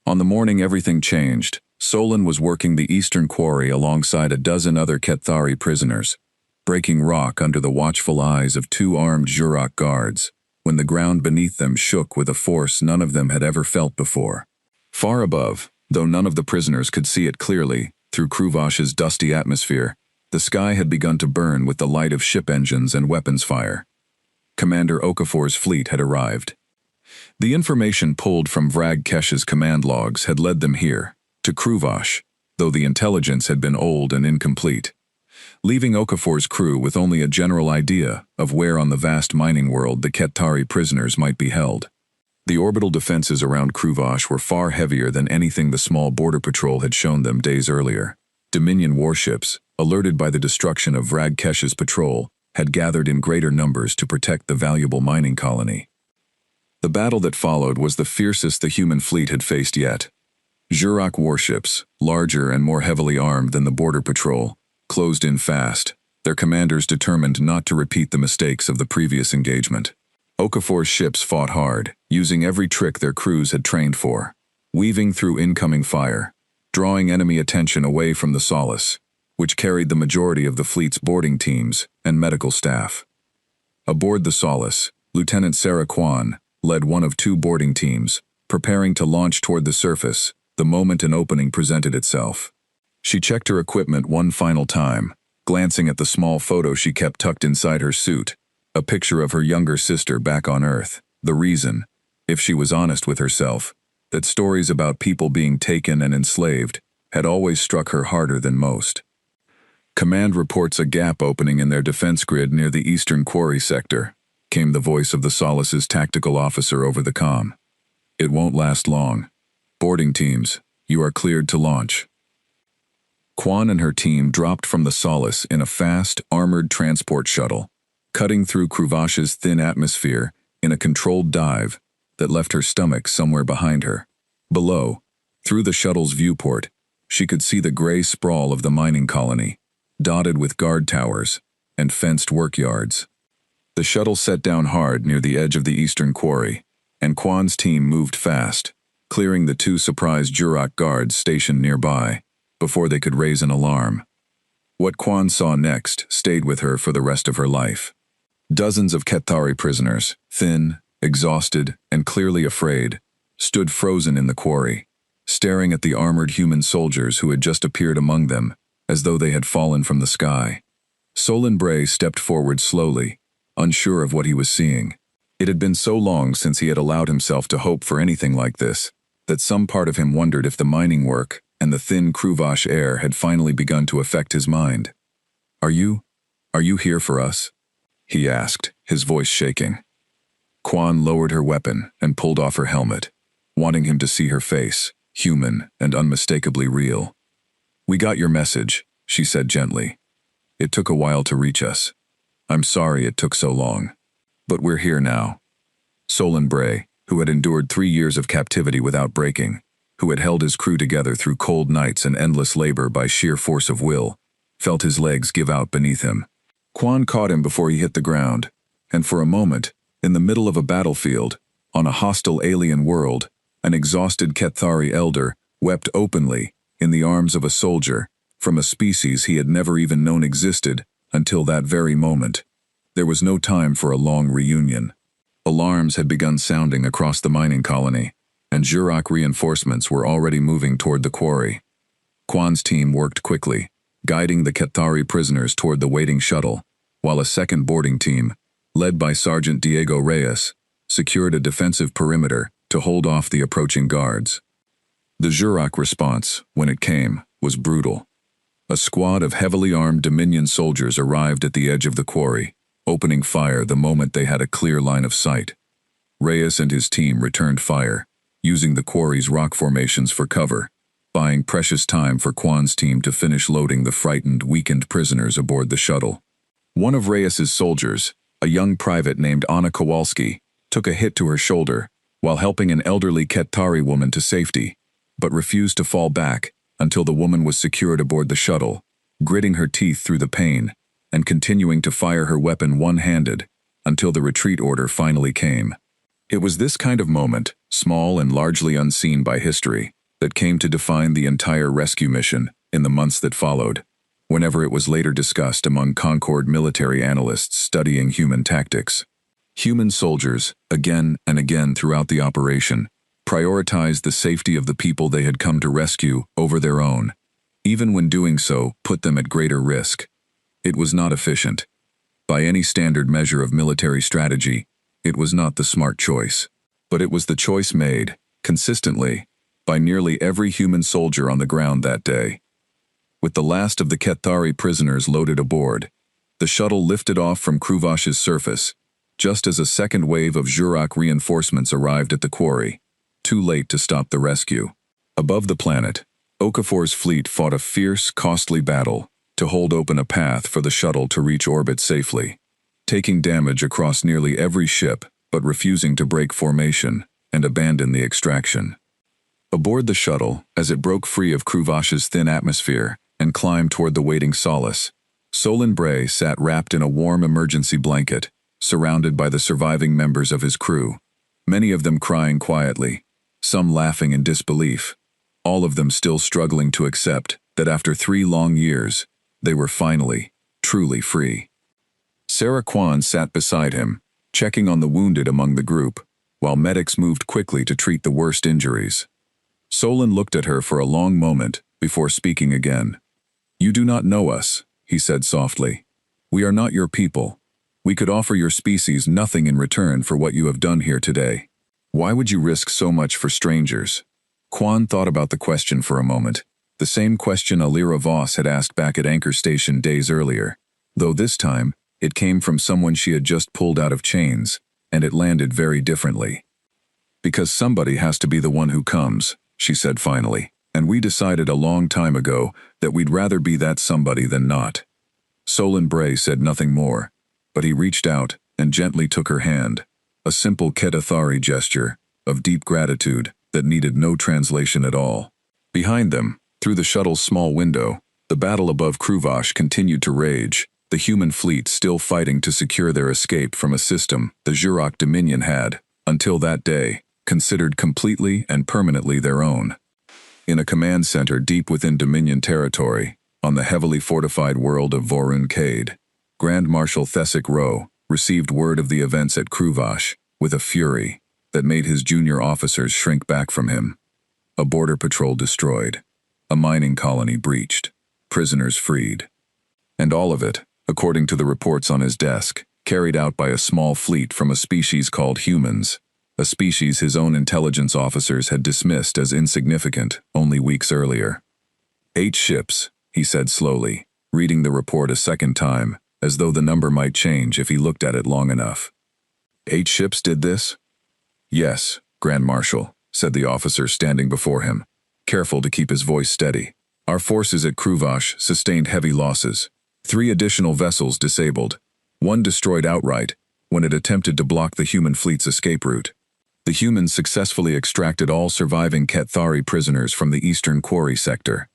On the morning everything changed, Solon was working the eastern quarry alongside a dozen other Ketari prisoners, breaking rock under the watchful eyes of 2 armed Jurok guards, when the ground beneath them shook with a force none of them had ever felt before. Far above, though none of the prisoners could see it clearly, through Kruvash's dusty atmosphere, the sky had begun to burn with the light of ship engines and weapons fire. Commander Okafor's fleet had arrived. The information pulled from Vrag Kesh's command logs had led them here, to Kruvash, though the intelligence had been old and incomplete, leaving Okafor's crew with only a general idea of where on the vast mining world the Ketari prisoners might be held. The orbital defenses around Kruvash were far heavier than anything the small border patrol had shown them days earlier. Dominion warships, alerted by the destruction of Vrag Kesh's patrol, had gathered in greater numbers to protect the valuable mining colony. The battle that followed was the fiercest the human fleet had faced yet. Jurok warships, larger and more heavily armed than the border patrol, closed in fast, their commanders determined not to repeat the mistakes of the previous engagement. Okafor's ships fought hard, using every trick their crews had trained for, weaving through incoming fire, drawing enemy attention away from the Solace, which carried the majority of the fleet's boarding teams and medical staff. Aboard the Solace, Lieutenant Sarah Kwan led one of 2 boarding teams, preparing to launch toward the surface the moment an opening presented itself. She checked her equipment one final time, glancing at the small photo she kept tucked inside her suit, a picture of her younger sister back on Earth. The reason, if she was honest with herself, that stories about people being taken and enslaved had always struck her harder than most. "Command reports a gap opening in their defense grid near the eastern quarry sector," came the voice of the Solace's tactical officer over the comm. "It won't last long. Boarding teams, you are cleared to launch." Kwan and her team dropped from the Solace in a fast, armored transport shuttle. cutting through Kruvash's thin atmosphere in a controlled dive that left her stomach somewhere behind her. Below, through the shuttle's viewport, she could see the gray sprawl of the mining colony, dotted with guard towers and fenced workyards. The shuttle set down hard near the edge of the eastern quarry, and Quan's team moved fast, clearing the two surprised Jurok guards stationed nearby before they could raise an alarm. What Quan saw next stayed with her for the rest of her life. Dozens of Kethari prisoners, thin, exhausted, and clearly afraid, stood frozen in the quarry, staring at the armored human soldiers who had just appeared among them, as though they had fallen from the sky. Solon Bray stepped forward slowly, unsure of what he was seeing. It had been so long since he had allowed himself to hope for anything like this, that some part of him wondered if the mining work and the thin Kruvash air had finally begun to affect his mind. Are you here for us?" he asked, his voice shaking. Quan lowered her weapon and pulled off her helmet, wanting him to see her face, human and unmistakably real. "We got your message," she said gently. "It took a while to reach us. I'm sorry it took so long. But we're here now." Solon Bray, who had endured 3 years of captivity without breaking, who had held his crew together through cold nights and endless labor by sheer force of will, felt his legs give out beneath him. Quan caught him before he hit the ground, and for a moment, in the middle of a battlefield, on a hostile alien world, an exhausted Kethari elder wept openly in the arms of a soldier from a species he had never even known existed until that very moment. There was no time for a long reunion. Alarms had begun sounding across the mining colony, and Jurok reinforcements were already moving toward the quarry. Quan's team worked quickly, guiding the Kethari prisoners toward the waiting shuttle, while a second boarding team, led by Sergeant Diego Reyes, secured a defensive perimeter to hold off the approaching guards. The Jurok response, when it came, was brutal. A squad of heavily armed Dominion soldiers arrived at the edge of the quarry, opening fire the moment they had a clear line of sight. Reyes and his team returned fire, using the quarry's rock formations for cover, buying precious time for Quan's team to finish loading the frightened, weakened prisoners aboard the shuttle. One of Reyes's soldiers, a young private named Anna Kowalski, took a hit to her shoulder while helping an elderly Kethari woman to safety, but refused to fall back until the woman was secured aboard the shuttle, gritting her teeth through the pain and continuing to fire her weapon one-handed until the retreat order finally came. It was this kind of moment, small and largely unseen by history, that came to define the entire rescue mission in the months that followed, whenever it was later discussed among Concord military analysts studying human tactics. Human soldiers, again and again throughout the operation, prioritized the safety of the people they had come to rescue over their own, even when doing so put them at greater risk. It was not efficient. By any standard measure of military strategy, it was not the smart choice. But it was the choice made, consistently, by nearly every human soldier on the ground that day. With the last of the Kethari prisoners loaded aboard, the shuttle lifted off from Kruvash's surface, just as a second wave of Jurok reinforcements arrived at the quarry, too late to stop the rescue. Above the planet, Okafor's fleet fought a fierce, costly battle to hold open a path for the shuttle to reach orbit safely, taking damage across nearly every ship but refusing to break formation and abandon the extraction. Aboard the shuttle, as it broke free of Kruvash's thin atmosphere and climbed toward the waiting Solace, Solon Bray sat wrapped in a warm emergency blanket, surrounded by the surviving members of his crew, many of them crying quietly, some laughing in disbelief, all of them still struggling to accept that after 3 long years, they were finally, truly free. Sarah Quan sat beside him, checking on the wounded among the group, while medics moved quickly to treat the worst injuries. Solon looked at her for a long moment before speaking again. "You do not know us," he said softly. "We are not your people. We could offer your species nothing in return for what you have done here today. Why would you risk so much for strangers?" Quan thought about the question for a moment, the same question Alira Voss had asked back at Anchor Station days earlier, though this time it came from someone she had just pulled out of chains, and it landed very differently. "Because somebody has to be the one who comes," she said finally, "and we decided a long time ago that we'd rather be that somebody than not." Solon Bray said nothing more, but he reached out and gently took her hand, a simple Ketathari gesture of deep gratitude that needed no translation at all. Behind them, through the shuttle's small window, the battle above Kruvash continued to rage, the human fleet still fighting to secure their escape from a system the Zhurok Dominion had, until that day, considered completely and permanently their own. In a command center deep within Dominion territory, on the heavily fortified world of Vorun Cade, Grand Marshal Thesek Ro received word of the events at Kruvash with a fury that made his junior officers shrink back from him. A border patrol destroyed, a mining colony breached, prisoners freed. And all of it, according to the reports on his desk, carried out by a small fleet from a species called humans, a species his own intelligence officers had dismissed as insignificant only weeks earlier. 8 ships, he said slowly, reading the report a second time, as though the number might change if he looked at it long enough. 8 ships did this? Yes, Grand Marshal, said the officer standing before him, careful to keep his voice steady. Our forces at Kruvash sustained heavy losses. 3 additional vessels disabled. 1 destroyed outright when it attempted to block the human fleet's escape route. The humans successfully extracted all surviving Ketathari prisoners from the eastern quarry sector.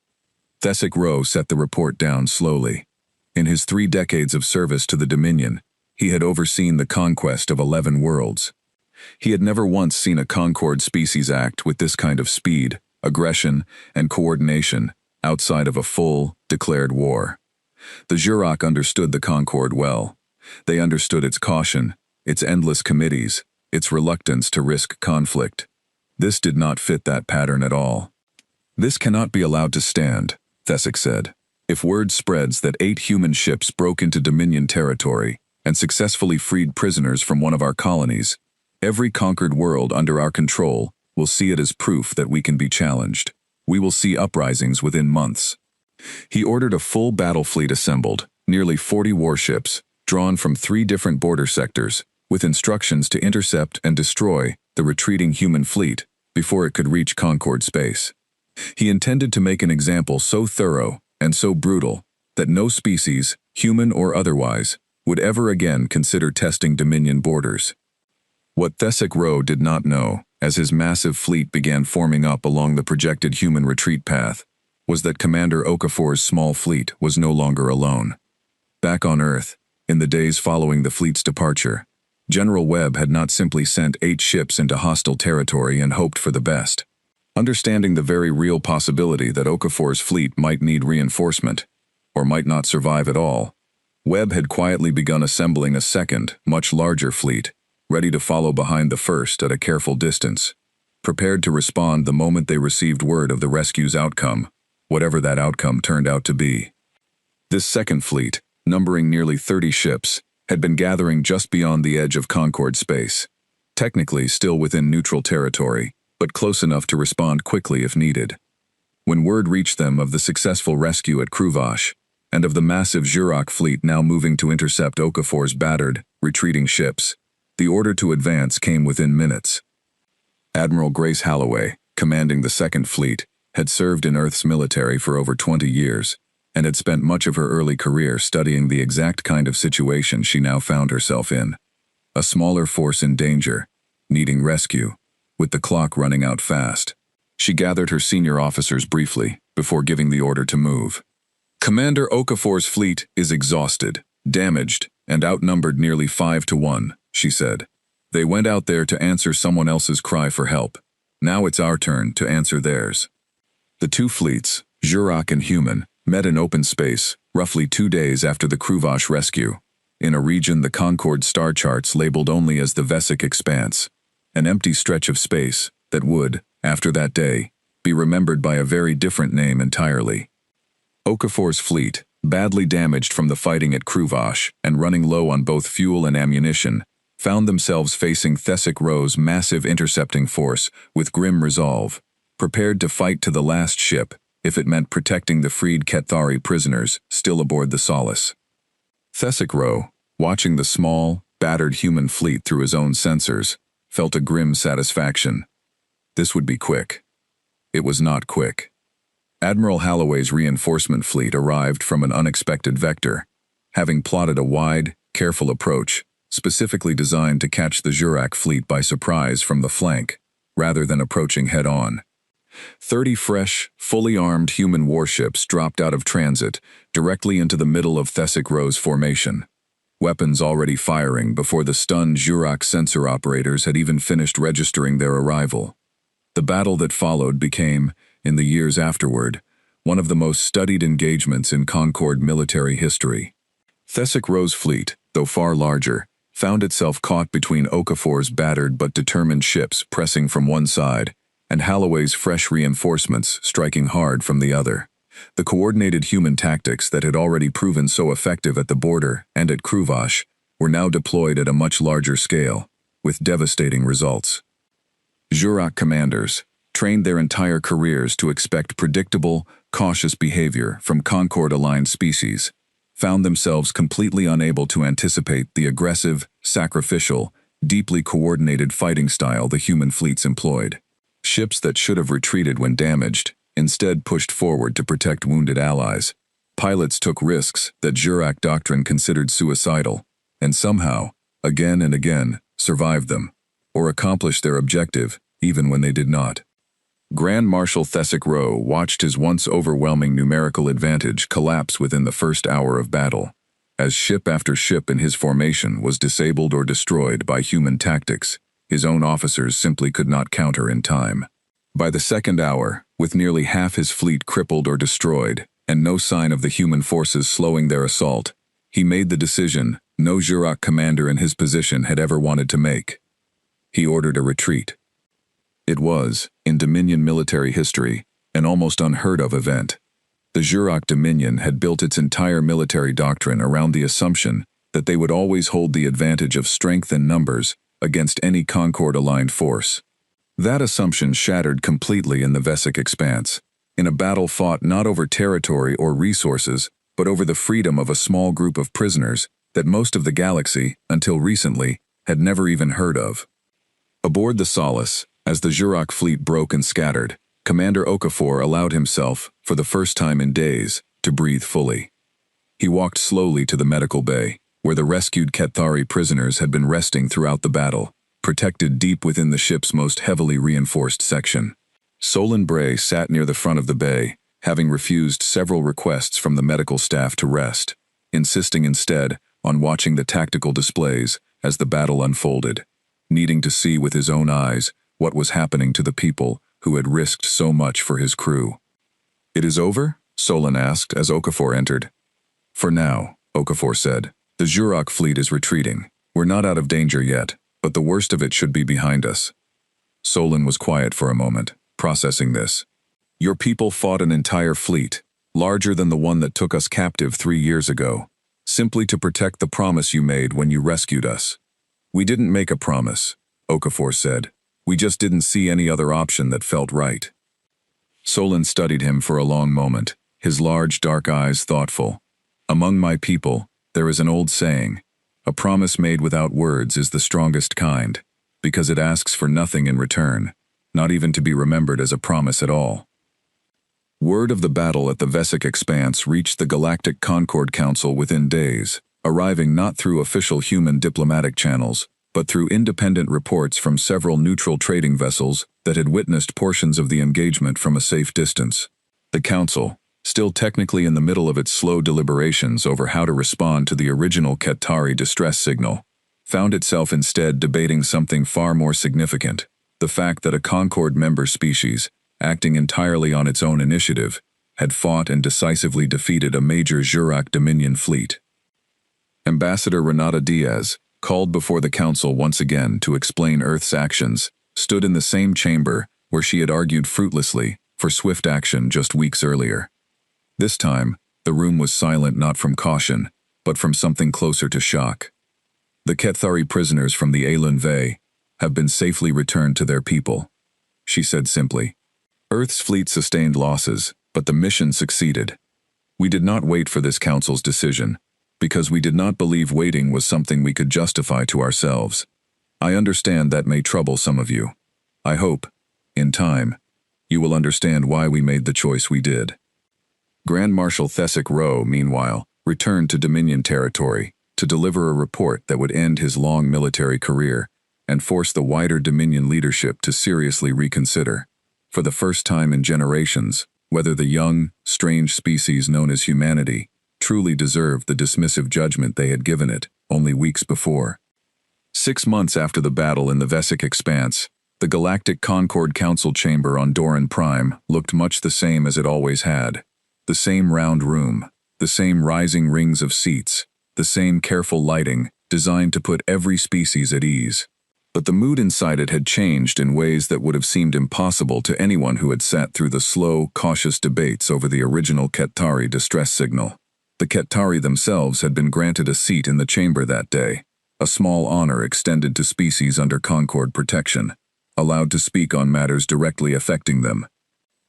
Thesek Ro set the report down slowly. In his 3 decades of service to the Dominion, he had overseen the conquest of 11 worlds. He had never once seen a Concord species act with this kind of speed, aggression, and coordination outside of a full, declared war. The Zhurok understood the Concord well. They understood its caution, its endless committees, its reluctance to risk conflict. This did not fit that pattern at all. This cannot be allowed to stand, Thesek said. If word spreads that 8 human ships broke into Dominion territory and successfully freed prisoners from one of our colonies, every conquered world under our control will see it as proof that we can be challenged. We will see uprisings within months. He ordered a full battle fleet assembled, nearly 40 warships, drawn from 3 different border sectors, with instructions to intercept and destroy the retreating human fleet before it could reach Concord space. He intended to make an example so thorough and so brutal that no species, human or otherwise, would ever again consider testing Dominion borders. What Thesek Ro did not know, as his massive fleet began forming up along the projected human retreat path, was that Commander Okafor's small fleet was no longer alone. Back on Earth, in the days following the fleet's departure, General Webb had not simply sent 8 ships into hostile territory and hoped for the best. Understanding the very real possibility that Okafor's fleet might need reinforcement, or might not survive at all, Webb had quietly begun assembling a second, much larger fleet, ready to follow behind the first at a careful distance, prepared to respond the moment they received word of the rescue's outcome, whatever that outcome turned out to be. This second fleet, numbering nearly 30 ships, had been gathering just beyond the edge of Concord space, technically still within neutral territory, but close enough to respond quickly if needed. When word reached them of the successful rescue at Kruvash, and of the massive Zhurok fleet now moving to intercept Okafor's battered, retreating ships, the order to advance came within minutes. Admiral Grace Holloway, commanding the Second Fleet, had served in Earth's military for over 20 years, and had spent much of her early career studying the exact kind of situation she now found herself in. A smaller force in danger, needing rescue, with the clock running out fast. She gathered her senior officers briefly before giving the order to move. Commander Okafor's fleet is exhausted, damaged, and outnumbered nearly 5 to 1, she said. They went out there to answer someone else's cry for help. Now it's our turn to answer theirs. The 2 fleets, Zhurok and human, met in open space, roughly 2 days after the Kruvash rescue, in a region the Concord star charts labeled only as the Vesic Expanse, an empty stretch of space that would, after that day, be remembered by a very different name entirely. Okafor's fleet, badly damaged from the fighting at Kruvash and running low on both fuel and ammunition, found themselves facing Thesek Ro's massive intercepting force with grim resolve, prepared to fight to the last ship if it meant protecting the freed Ketathari prisoners still aboard the Solace. Thesek Ro, watching the small, battered human fleet through his own sensors, felt a grim satisfaction. This would be quick. It was not quick. Admiral Holloway's reinforcement fleet arrived from an unexpected vector, having plotted a wide, careful approach, specifically designed to catch the Jurak fleet by surprise from the flank, rather than approaching head-on. 30 fresh, fully armed human warships dropped out of transit directly into the middle of Thesic Row's formation, weapons already firing before the stunned Jurak sensor operators had even finished registering their arrival. The battle that followed became, in the years afterward, one of the most studied engagements in Concord military history. Thesic Row's fleet, though far larger, found itself caught between Okafor's battered but determined ships pressing from one side, and Holloway's fresh reinforcements striking hard from the other. The coordinated human tactics that had already proven so effective at the border and at Kruvash were now deployed at a much larger scale, with devastating results. Jurak commanders, trained their entire careers to expect predictable, cautious behavior from Concord-aligned species, found themselves completely unable to anticipate the aggressive, sacrificial, deeply coordinated fighting style the human fleets employed. Ships that should have retreated when damaged instead pushed forward to protect wounded allies. Pilots took risks that Jurak doctrine considered suicidal, and somehow, again and again, survived them, or accomplished their objective even when they did not. Grand Marshal Thesic Row watched his once overwhelming numerical advantage collapse within the first hour of battle, as ship after ship in his formation was disabled or destroyed by human tactics his own officers simply could not counter in time. By the second hour, with nearly half his fleet crippled or destroyed, and no sign of the human forces slowing their assault, he made the decision no Jurak commander in his position had ever wanted to make. He ordered a retreat. It was, in Dominion military history, an almost unheard-of event. The Jurak Dominion had built its entire military doctrine around the assumption that they would always hold the advantage of strength and numbers against any Concord-aligned force. That assumption shattered completely in the Vesic Expanse, in a battle fought not over territory or resources, but over the freedom of a small group of prisoners that most of the galaxy, until recently, had never even heard of. Aboard the Solace, as the Jurak fleet broke and scattered, Commander Okafor allowed himself, for the first time in days, to breathe fully. He walked slowly to the medical bay, where the rescued Kethari prisoners had been resting throughout the battle, protected deep within the ship's most heavily reinforced section. Solon Bray sat near the front of the bay, having refused several requests from the medical staff to rest, insisting instead on watching the tactical displays as the battle unfolded, needing to see with his own eyes what was happening to the people who had risked so much for his crew. "It is over?" Solon asked as Okafor entered. "For now," Okafor said. "The Jurak fleet is retreating. We're not out of danger yet, but the worst of it should be behind us." Solon was quiet for a moment, processing this. "Your people fought an entire fleet, larger than the one that took us captive 3 years ago, simply to protect the promise you made when you rescued us." "We didn't make a promise," Okafor said. "We just didn't see any other option that felt right." Solon studied him for a long moment, his large dark eyes thoughtful. "Among my people, there is an old saying, a promise made without words is the strongest kind, because it asks for nothing in return, not even to be remembered as a promise at all." Word of the battle at the Vesic Expanse reached the Galactic Concord Council within days, arriving not through official human diplomatic channels, but through independent reports from several neutral trading vessels that had witnessed portions of the engagement from a safe distance. The Council, still technically in the middle of its slow deliberations over how to respond to the original Kethari distress signal, found itself instead debating something far more significant, the fact that a Concord member species, acting entirely on its own initiative, had fought and decisively defeated a major Jurak Dominion fleet. Ambassador Renata Diaz, called before the Council once again to explain Earth's actions, stood in the same chamber where she had argued fruitlessly for swift action just weeks earlier. This time, the room was silent not from caution, but from something closer to shock. "The Kethari prisoners from the Alun Ve have been safely returned to their people," she said simply. "Earth's fleet sustained losses, but the mission succeeded. We did not wait for this Council's decision, because we did not believe waiting was something we could justify to ourselves. I understand that may trouble some of you. I hope, in time, you will understand why we made the choice we did." Grand Marshal Thesic Row, meanwhile, returned to Dominion territory, to deliver a report that would end his long military career and force the wider Dominion leadership to seriously reconsider, for the first time in generations, whether the young, strange species known as humanity truly deserved the dismissive judgment they had given it only weeks before. 6 months after the battle in the Vesic Expanse, the Galactic Concord Council chamber on Doran Prime looked much the same as it always had. The same round room, the same rising rings of seats, the same careful lighting designed to put every species at ease. But the mood inside it had changed in ways that would have seemed impossible to anyone who had sat through the slow, cautious debates over the original Ketari distress signal. The Ketari themselves had been granted a seat in the chamber that day, a small honor extended to species under Concord protection, allowed to speak on matters directly affecting them.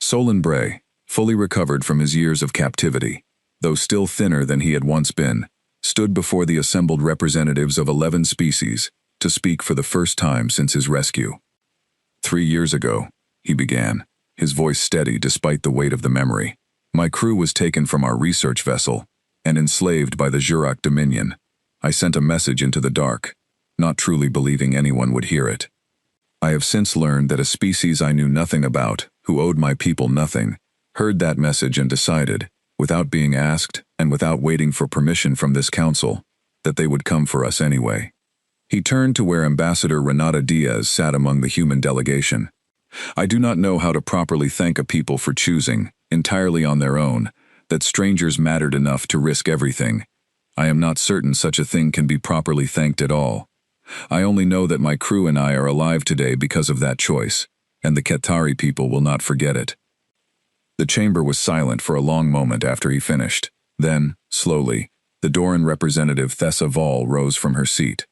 Solon Bray, fully recovered from his years of captivity, though still thinner than he had once been, stood before the assembled representatives of 11 species to speak for the first time since his rescue. 3 years ago, he began, his voice steady despite the weight of the memory. My crew was taken from our research vessel and enslaved by the Jurak Dominion. I sent a message into the dark, not truly believing anyone would hear it. I have since learned that a species I knew nothing about, who owed my people nothing, heard that message and decided, without being asked and without waiting for permission from this council, that they would come for us anyway. He turned to where Ambassador Renata Diaz sat among the human delegation. I do not know how to properly thank a people for choosing, entirely on their own, that strangers mattered enough to risk everything. I am not certain such a thing can be properly thanked at all. I only know that my crew and I are alive today because of that choice, and the Ketari people will not forget it. The chamber was silent for a long moment after he finished. Then, slowly, the Doran representative Thessa Vol rose from her seat.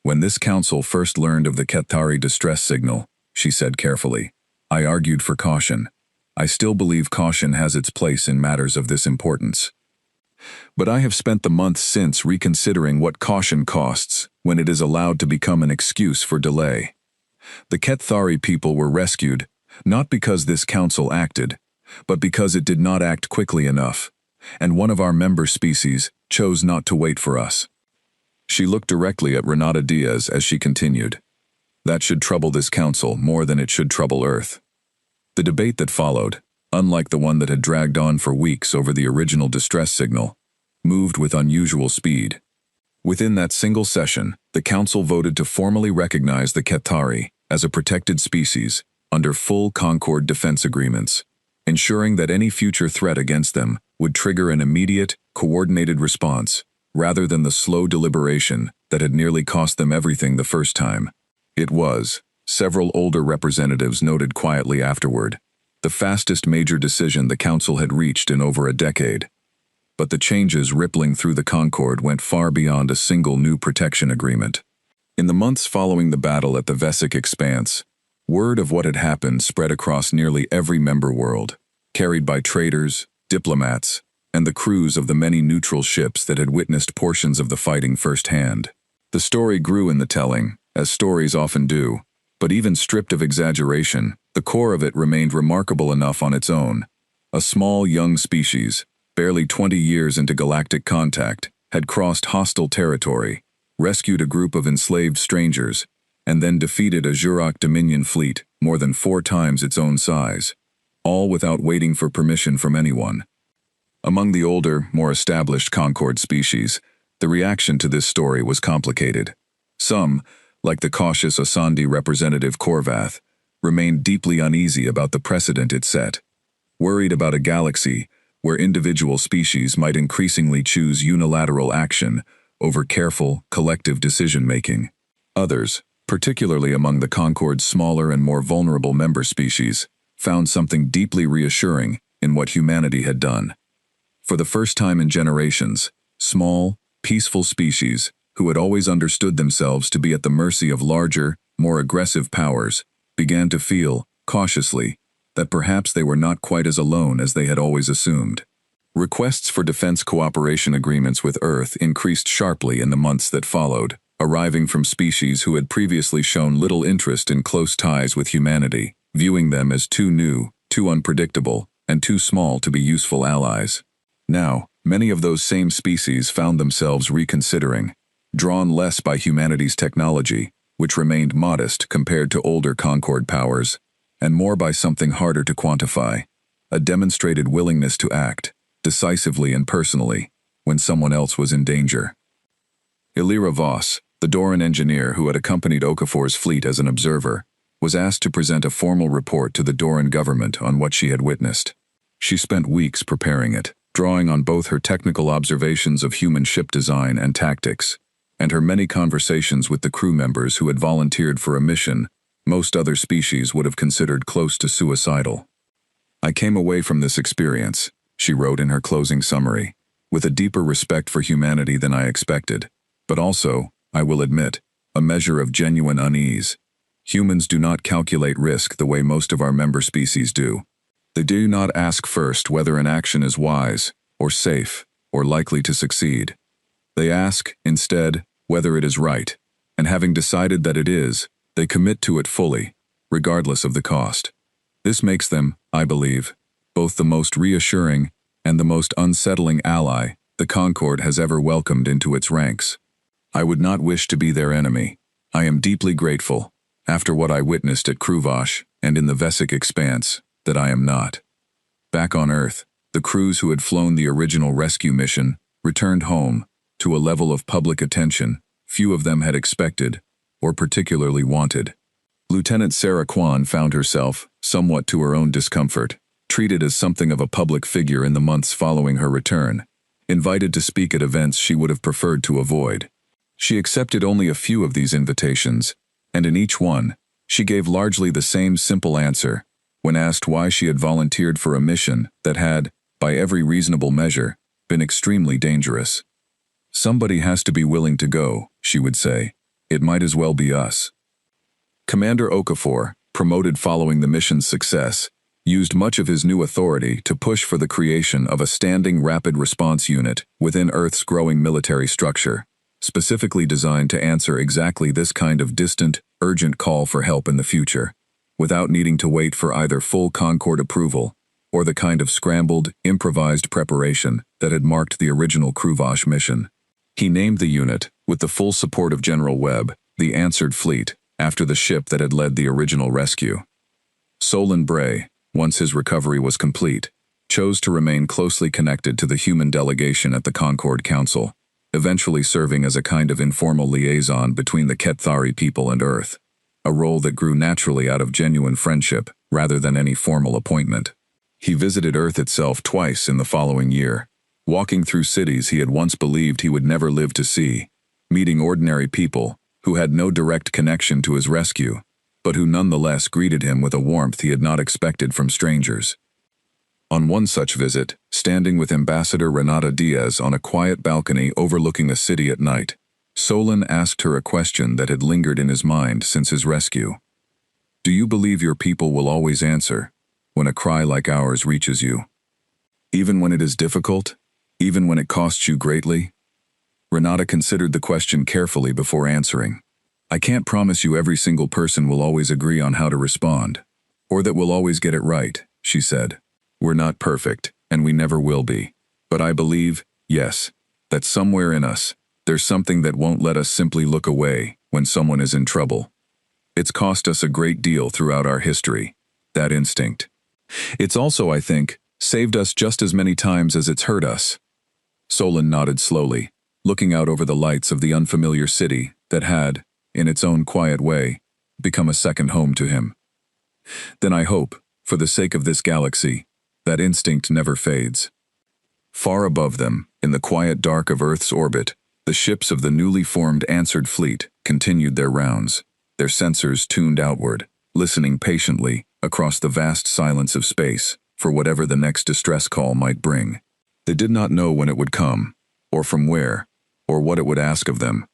When this council first learned of the Ketari distress signal, she said carefully, I argued for caution. I still believe caution has its place in matters of this importance. But I have spent the months since reconsidering what caution costs when it is allowed to become an excuse for delay. The Ketari people were rescued, not because this council acted, but because it did not act quickly enough, and one of our member species chose not to wait for us. She looked directly at Renata Diaz as she continued. That should trouble this council more than it should trouble Earth. The debate that followed, unlike the one that had dragged on for weeks over the original distress signal, moved with unusual speed. Within that single session, the council voted to formally recognize the Ketari as a protected species under full Concord defense agreements, ensuring that any future threat against them would trigger an immediate, coordinated response, rather than the slow deliberation that had nearly cost them everything the first time. It was, several older representatives noted quietly afterward, the fastest major decision the council had reached in over a decade. But the changes rippling through the Concord went far beyond a single new protection agreement. In the months following the battle at the Vesic Expanse, word of what had happened spread across nearly every member world, carried by traders, diplomats, and the crews of the many neutral ships that had witnessed portions of the fighting firsthand. The story grew in the telling, as stories often do, but even stripped of exaggeration, the core of it remained remarkable enough on its own. A small young species, barely 20 years into galactic contact, had crossed hostile territory, rescued a group of enslaved strangers, and then defeated a Jurak Dominion fleet more than 4 times its own size, all without waiting for permission from anyone. Among the older, more established Concord species, the reaction to this story was complicated. Some, like the cautious Asandi representative Korvath, remained deeply uneasy about the precedent it set, worried about a galaxy where individual species might increasingly choose unilateral action over careful, collective decision-making. Others, particularly among the Concord's smaller and more vulnerable member species, found something deeply reassuring in what humanity had done. For the first time in generations, small, peaceful species, who had always understood themselves to be at the mercy of larger, more aggressive powers, began to feel, cautiously, that perhaps they were not quite as alone as they had always assumed. Requests for defense cooperation agreements with Earth increased sharply in the months that followed, arriving from species who had previously shown little interest in close ties with humanity, viewing them as too new, too unpredictable, and too small to be useful allies. Now, Many of those same species found themselves reconsidering, drawn less by humanity's technology, which remained modest compared to older Concord powers, and more by something harder to quantify, a demonstrated willingness to act, decisively and personally, when someone else was in danger. Illyra Voss, the Doran engineer who had accompanied Okafor's fleet as an observer, was asked to present a formal report to the Doran government on what she had witnessed. She spent weeks preparing it, drawing on both her technical observations of human ship design and tactics, and her many conversations with the crew members who had volunteered for a mission most other species would have considered close to suicidal. "I came away from this experience," she wrote in her closing summary, "with a deeper respect for humanity than I expected, but also, I will admit, a measure of genuine unease. Humans do not calculate risk the way most of our member species do. They do not ask first whether an action is wise, or safe, or likely to succeed. They ask, instead, whether it is right, and having decided that it is, they commit to it fully, regardless of the cost. This makes them, I believe, both the most reassuring and the most unsettling ally the Concord has ever welcomed into its ranks. I would not wish to be their enemy. I am deeply grateful, after what I witnessed at Kruvash and in the Vesic Expanse, that I am not." Back on Earth, the crews who had flown the original rescue mission returned home to a level of public attention few of them had expected or particularly wanted. Lieutenant Sarah Kwan found herself, somewhat to her own discomfort, treated as something of a public figure in the months following her return, invited to speak at events she would have preferred to avoid. She accepted only a few of these invitations, and in each one, she gave largely the same simple answer when asked why she had volunteered for a mission that had, by every reasonable measure, been extremely dangerous. "Somebody has to be willing to go," she would say. "It might as well be us." Commander Okafor, promoted following the mission's success, used much of his new authority to push for the creation of a standing rapid response unit within Earth's growing military structure, specifically designed to answer exactly this kind of distant, urgent call for help in the future, without needing to wait for either full Concord approval or the kind of scrambled, improvised preparation that had marked the original Kruvash mission. He named the unit, with the full support of General Webb, the Answered Fleet, after the ship that had led the original rescue. Solon Bray, once his recovery was complete, chose to remain closely connected to the human delegation at the Concord Council, eventually serving as a kind of informal liaison between the Ketthari people and Earth, a role that grew naturally out of genuine friendship rather than any formal appointment. He visited Earth itself twice in the following year, walking through cities he had once believed he would never live to see, meeting ordinary people who had no direct connection to his rescue, but who nonetheless greeted him with a warmth he had not expected from strangers. On one such visit, standing with Ambassador Renata Diaz on a quiet balcony overlooking a city at night, Solon asked her a question that had lingered in his mind since his rescue. "Do you believe your people will always answer when a cry like ours reaches you? Even when it is difficult? Even when it costs you greatly?" Renata considered the question carefully before answering. "I can't promise you every single person will always agree on how to respond, or that we'll always get it right," she said. "We're not perfect, and we never will be. But I believe, yes, that somewhere in us, there's something that won't let us simply look away when someone is in trouble. It's cost us a great deal throughout our history, that instinct. It's also, I think, saved us just as many times as it's hurt us." Solon nodded slowly, looking out over the lights of the unfamiliar city that had, in its own quiet way, become a second home to him. "Then I hope, for the sake of this galaxy, that instinct never fades." Far above them, in the quiet dark of Earth's orbit, the ships of the newly formed Answered Fleet continued their rounds, their sensors tuned outward, listening patiently across the vast silence of space for whatever the next distress call might bring. They did not know when it would come, or from where, or what it would ask of them,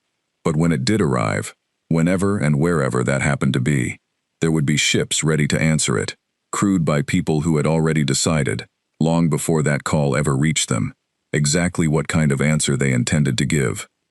but when it did arrive, whenever and wherever that happened to be, there would be ships ready to answer it, crewed by people who had already decided, long before that call ever reached them, exactly what kind of answer they intended to give.